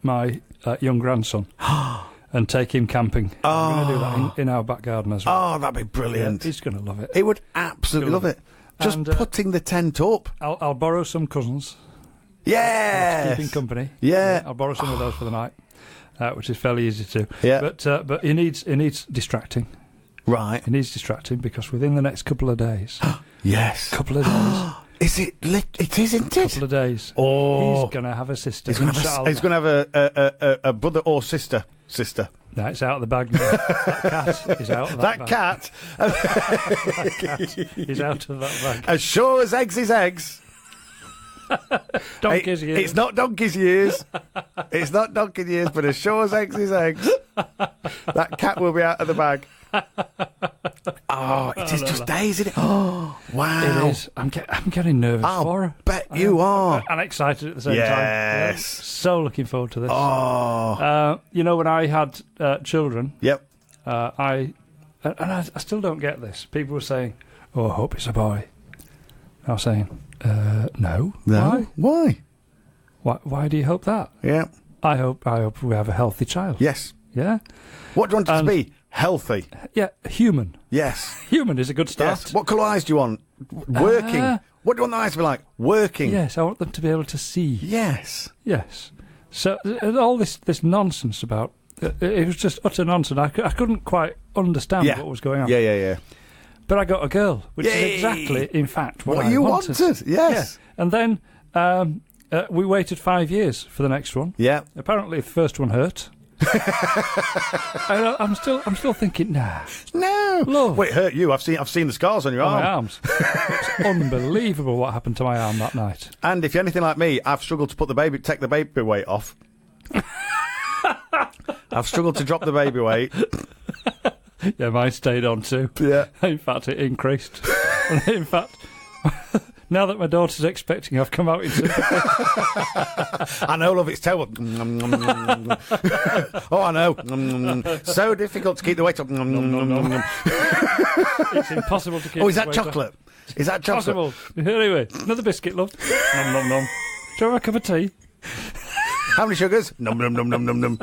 S5: young grandson and take him camping. I'm going to do that in our back garden as well.
S6: Oh, that'd be brilliant.
S5: Yeah, he's going to love it.
S6: He would absolutely love it. Just putting the tent up.
S5: I'll borrow some cousins.
S6: Yeah.
S5: Keeping company.
S6: Yeah.
S5: I'll borrow some of those for the night, which is fairly easy to.
S6: Yeah.
S5: But he needs distracting.
S6: Right.
S5: He needs distracting because within the next couple of days.
S6: Yes.
S5: Couple of days.
S6: Is it? It is, isn't it?
S5: Couple of days.
S6: Oh,
S5: he's going to have a sister.
S6: He's going to have a brother or sister.
S5: No, it's out of the bag now. That cat is out of that bag.
S6: cat,
S5: That cat is out of that bag.
S6: as sure as eggs is eggs.
S5: Donkey's years.
S6: It's not donkey's years. It's not donkey years, but as sure as eggs is eggs, that cat will be out of the bag. Oh, it is just days, isn't it? Oh, wow.
S5: It is. I'm getting nervous for her.
S6: Bet you are.
S5: And excited at the same time.
S6: Yes.
S5: So looking forward to this.
S6: Oh.
S5: When I had children,
S6: Yep.
S5: I still don't get this. People were saying, "Oh, I hope it's a boy." I was saying, "No.
S6: No. Why?
S5: Why do you hope that?"
S6: Yeah.
S5: I hope we have a healthy child.
S6: Yes.
S5: Yeah.
S6: What do you want it to be? Healthy.
S5: Yeah. Human.
S6: Yes.
S5: Human is a good start.
S6: Yes. What colour eyes do you want? Working. What do you want the eyes to be like? Working.
S5: Yes. I want them to be able to see.
S6: Yes.
S5: Yes. So all this nonsense about it was just utter nonsense. I couldn't quite understand what was going on.
S6: Yeah.
S5: But I got a girl, which
S6: Yay!
S5: is exactly, in fact, what I
S6: you
S5: wanted.
S6: Yes.
S5: Yeah. And then we waited 5 years for the next one.
S6: Yeah.
S5: Apparently, the first one hurt. I'm still thinking, nah.
S6: No.
S5: Love.
S6: Wait, it hurt you. I've seen the scars on your
S5: On
S6: arm.
S5: my arms. It's unbelievable what happened to my arm that night.
S6: And if you're anything like me, I've struggled to take the baby weight off. I've struggled to drop the baby weight.
S5: Yeah, mine stayed on too.
S6: Yeah.
S5: In fact, it increased. In fact, now that my daughter's expecting, I've come out into...
S6: I know, love, it's terrible. Oh, I know. So difficult to keep the weight up.
S5: It's impossible to keep.
S6: Oh, is that chocolate? Is that chocolate?
S5: Possible. Anyway, another biscuit, love. Nom nom nom. Do you have a cup of tea?
S6: How many sugars? Num num num num num num.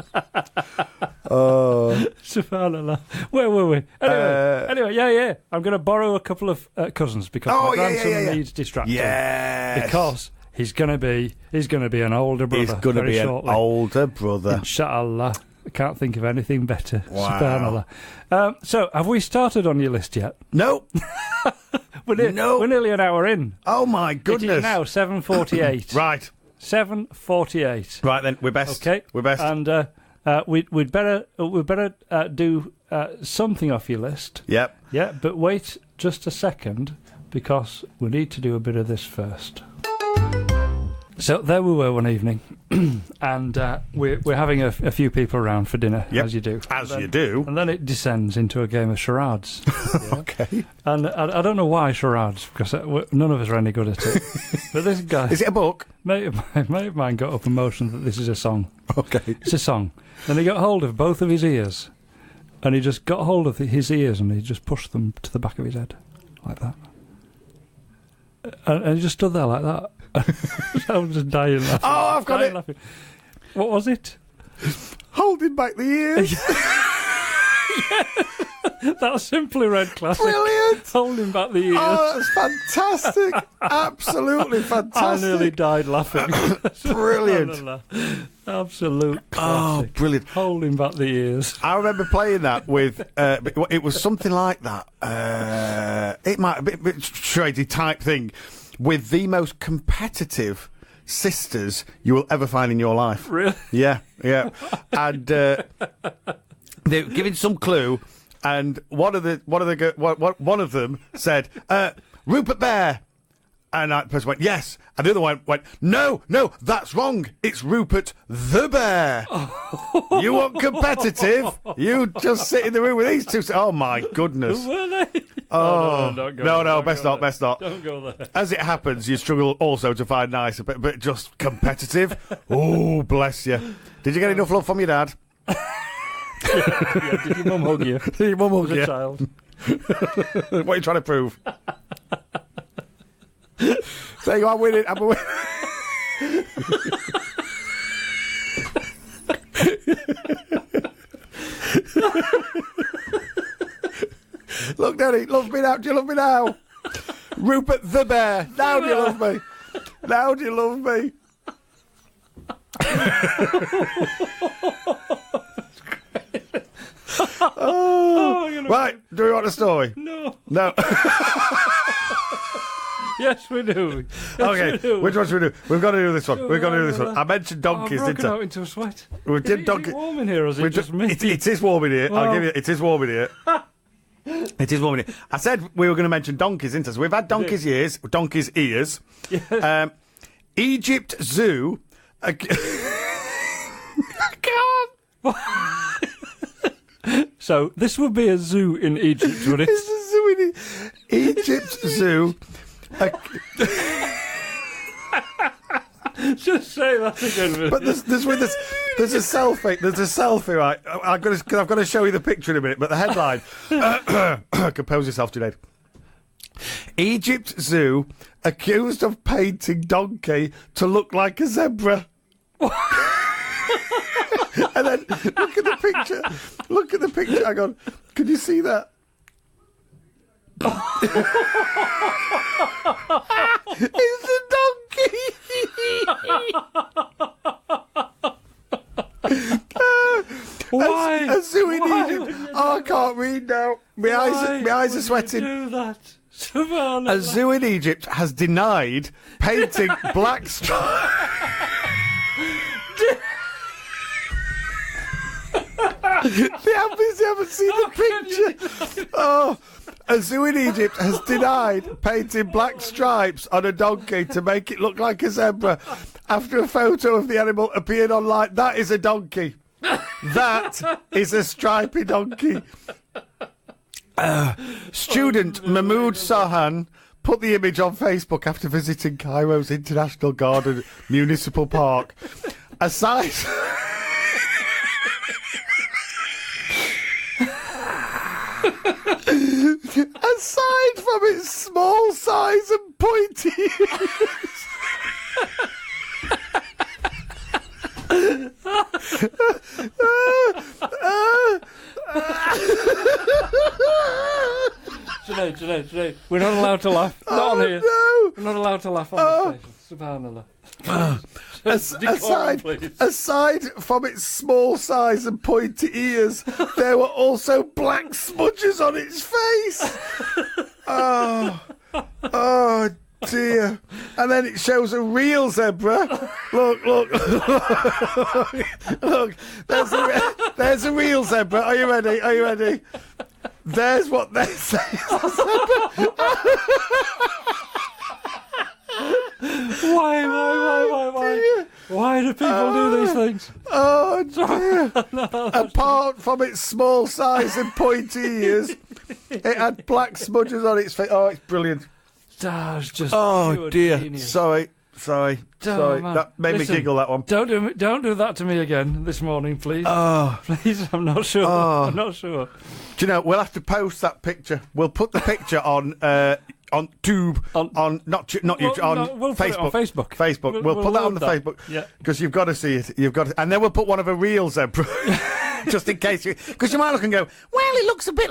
S6: Oh,
S5: Subhanallah. Where were we? Anyway, yeah. I'm going to borrow a couple of cousins because my grandson needs distracting.
S6: Yes.
S5: Because he's going to be an older brother.
S6: He's going to be
S5: shortly.
S6: an older brother.
S5: Inshallah. I can't think of anything better.
S6: Wow.
S5: Subhanallah. So, have we started on your list yet?
S6: No.
S5: We're nearly an hour in.
S6: Oh my goodness.
S5: It is now 7:48.
S6: Right.
S5: 7:48.
S6: Right then, we're best.
S5: Okay.
S6: We're best.
S5: And we'd better do something off your list.
S6: Yep.
S5: Yeah, but wait just a second because we need to do a bit of this first. So there we were one evening, and we're having a few people around for dinner, as you do.
S6: You do.
S5: And then it descends into a game of charades.
S6: Okay.
S5: And I don't know why charades, because none of us are any good at it. But this guy...
S6: Is it a book?
S5: Mate of mine got up a motion that this is a song.
S6: Okay.
S5: It's a song. Then he got hold of both of his ears, and he just got hold of his ears and he just pushed them to the back of his head, like that. And he just stood there like that. I was just dying laughing.
S6: Oh, I've got it.
S5: Laughing. What was it?
S6: Holding back the ears.
S5: That simply read classic.
S6: Brilliant.
S5: Holding back the ears.
S6: Oh, that's fantastic. Absolutely fantastic.
S5: I nearly died laughing.
S6: Brilliant.
S5: Absolute classic.
S6: Oh, brilliant.
S5: Holding back the ears.
S6: I remember playing that with, it was something like that. It might be a bit shady type thing with the most competitive sisters you will ever find in your life.
S5: Really?
S6: Yeah. And they were giving some clue, and one of them said, Rupert Bear. And that person went, yes. And the other one went, no, that's wrong. It's Rupert the Bear. You want competitive? You just sit in the room with these two. Oh, my goodness.
S5: Were they?
S6: Oh,
S5: don't go
S6: no, best not.
S5: Don't go there.
S6: As it happens, you struggle also to find nice, but just competitive. Oh, bless you. Did you get enough love from your dad?
S5: Yeah, did your mum hug you?
S6: Did your mum hug you?
S5: As a child.
S6: What are you trying to prove? Saying I'm winning. Look, Daddy, love me now. Do you love me now? Rupert the Bear. Now do you love me? Now do you love me? Right, do we want a story?
S5: No.
S6: No.
S5: Yes, we do.
S6: Okay, which one should we do? We've got to do this one. We've got to do this one. I mentioned donkeys,
S5: I've
S6: didn't
S5: broken
S6: I?
S5: out into a sweat.
S6: We did donkey.
S5: Is it warm in here, or is it just me?
S6: It is warm in here.
S5: Wow.
S6: I'll give you. It is warm in here. It is warm in here. I said we were going to mention donkeys, didn't I? So we've had donkeys' ears. Donkeys' ears.
S5: Yes.
S6: Egypt Zoo. I can't.
S5: So this would be a zoo in Egypt, would it?
S6: It's a zoo in Egypt Zoo.
S5: Just say that again.
S6: But there's a selfie. There's a selfie, right? I've got to show you the picture in a minute. But the headline. Compose yourself, Junaid. Egypt Zoo accused of painting donkey to look like a zebra. And then look at the picture. Look at the picture. Hang on. Can you see that? It's a donkey.
S5: Why?
S6: A zoo in
S5: Why
S6: Egypt.
S5: would you
S6: Oh, I can't read now. My eyes are sweating.
S5: Do that. Subhanallah.
S6: A zoo in Egypt has denied painting black stripes. They haven't seen the picture. Oh, a zoo in Egypt has denied painting black stripes on a donkey to make it look like a zebra after a photo of the animal appeared online. That is a donkey. That is a stripy donkey. Student Mahmoud Sahan put the image on Facebook after visiting Cairo's International Garden Municipal Park. Aside from its small size and pointy ears.
S5: Junaid, we're not allowed to laugh. Not on here.
S6: No.
S5: We're not allowed to laugh on the station. Subhanallah.
S6: Aside from its small size and pointy ears, there were also black smudges on its face. Oh dear. And then it shows a real zebra. Look. Look, there's a real zebra. Are you ready? There's what they say is a zebra.
S5: Why? Why do people do these things?
S6: Oh dear. Apart from its small size and pointy ears, it had black smudges on its face. Oh, it's brilliant.
S5: That's just
S6: Oh dear.
S5: genius.
S6: Sorry.
S5: Man.
S6: That made me giggle, that one.
S5: Don't do that to me again this morning, please.
S6: Oh.
S5: Please, I'm not sure. I'm not sure.
S6: Do you know, we'll have to post that picture. We'll put the picture on Tube, on YouTube, on
S5: we'll put it on Facebook.
S6: Facebook. We'll put that on the Facebook.
S5: Yeah.
S6: Because you've got to see it. And then we'll put one of a real zebra. Just in case because you might look and go, well, it looks a bit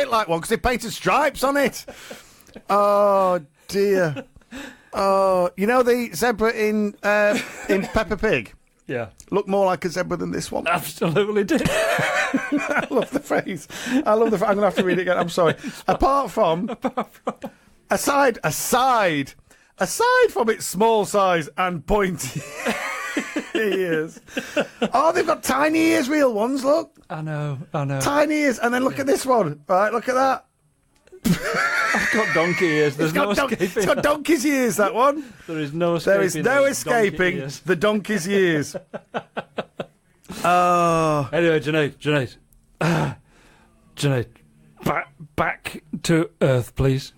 S6: like one because they painted stripes on it. Oh dear. Oh, you know the zebra in Peppa Pig?
S5: Yeah.
S6: Look more like a zebra than this one.
S5: Absolutely did.
S6: I love the phrase. I'm going to have to read it again. I'm sorry. Apart from aside from its small size and pointy ears. Oh, they've got tiny ears, real ones, look.
S5: I know.
S6: Tiny ears. And then look at this one. All right, look at that.
S5: I've got donkey ears. There's no escaping.
S6: It's got donkey's ears, that one.
S5: There is no escaping.
S6: There is no escaping the donkey's ears. Oh.
S5: Anyway, Junaid. Junaid, back to Earth, please.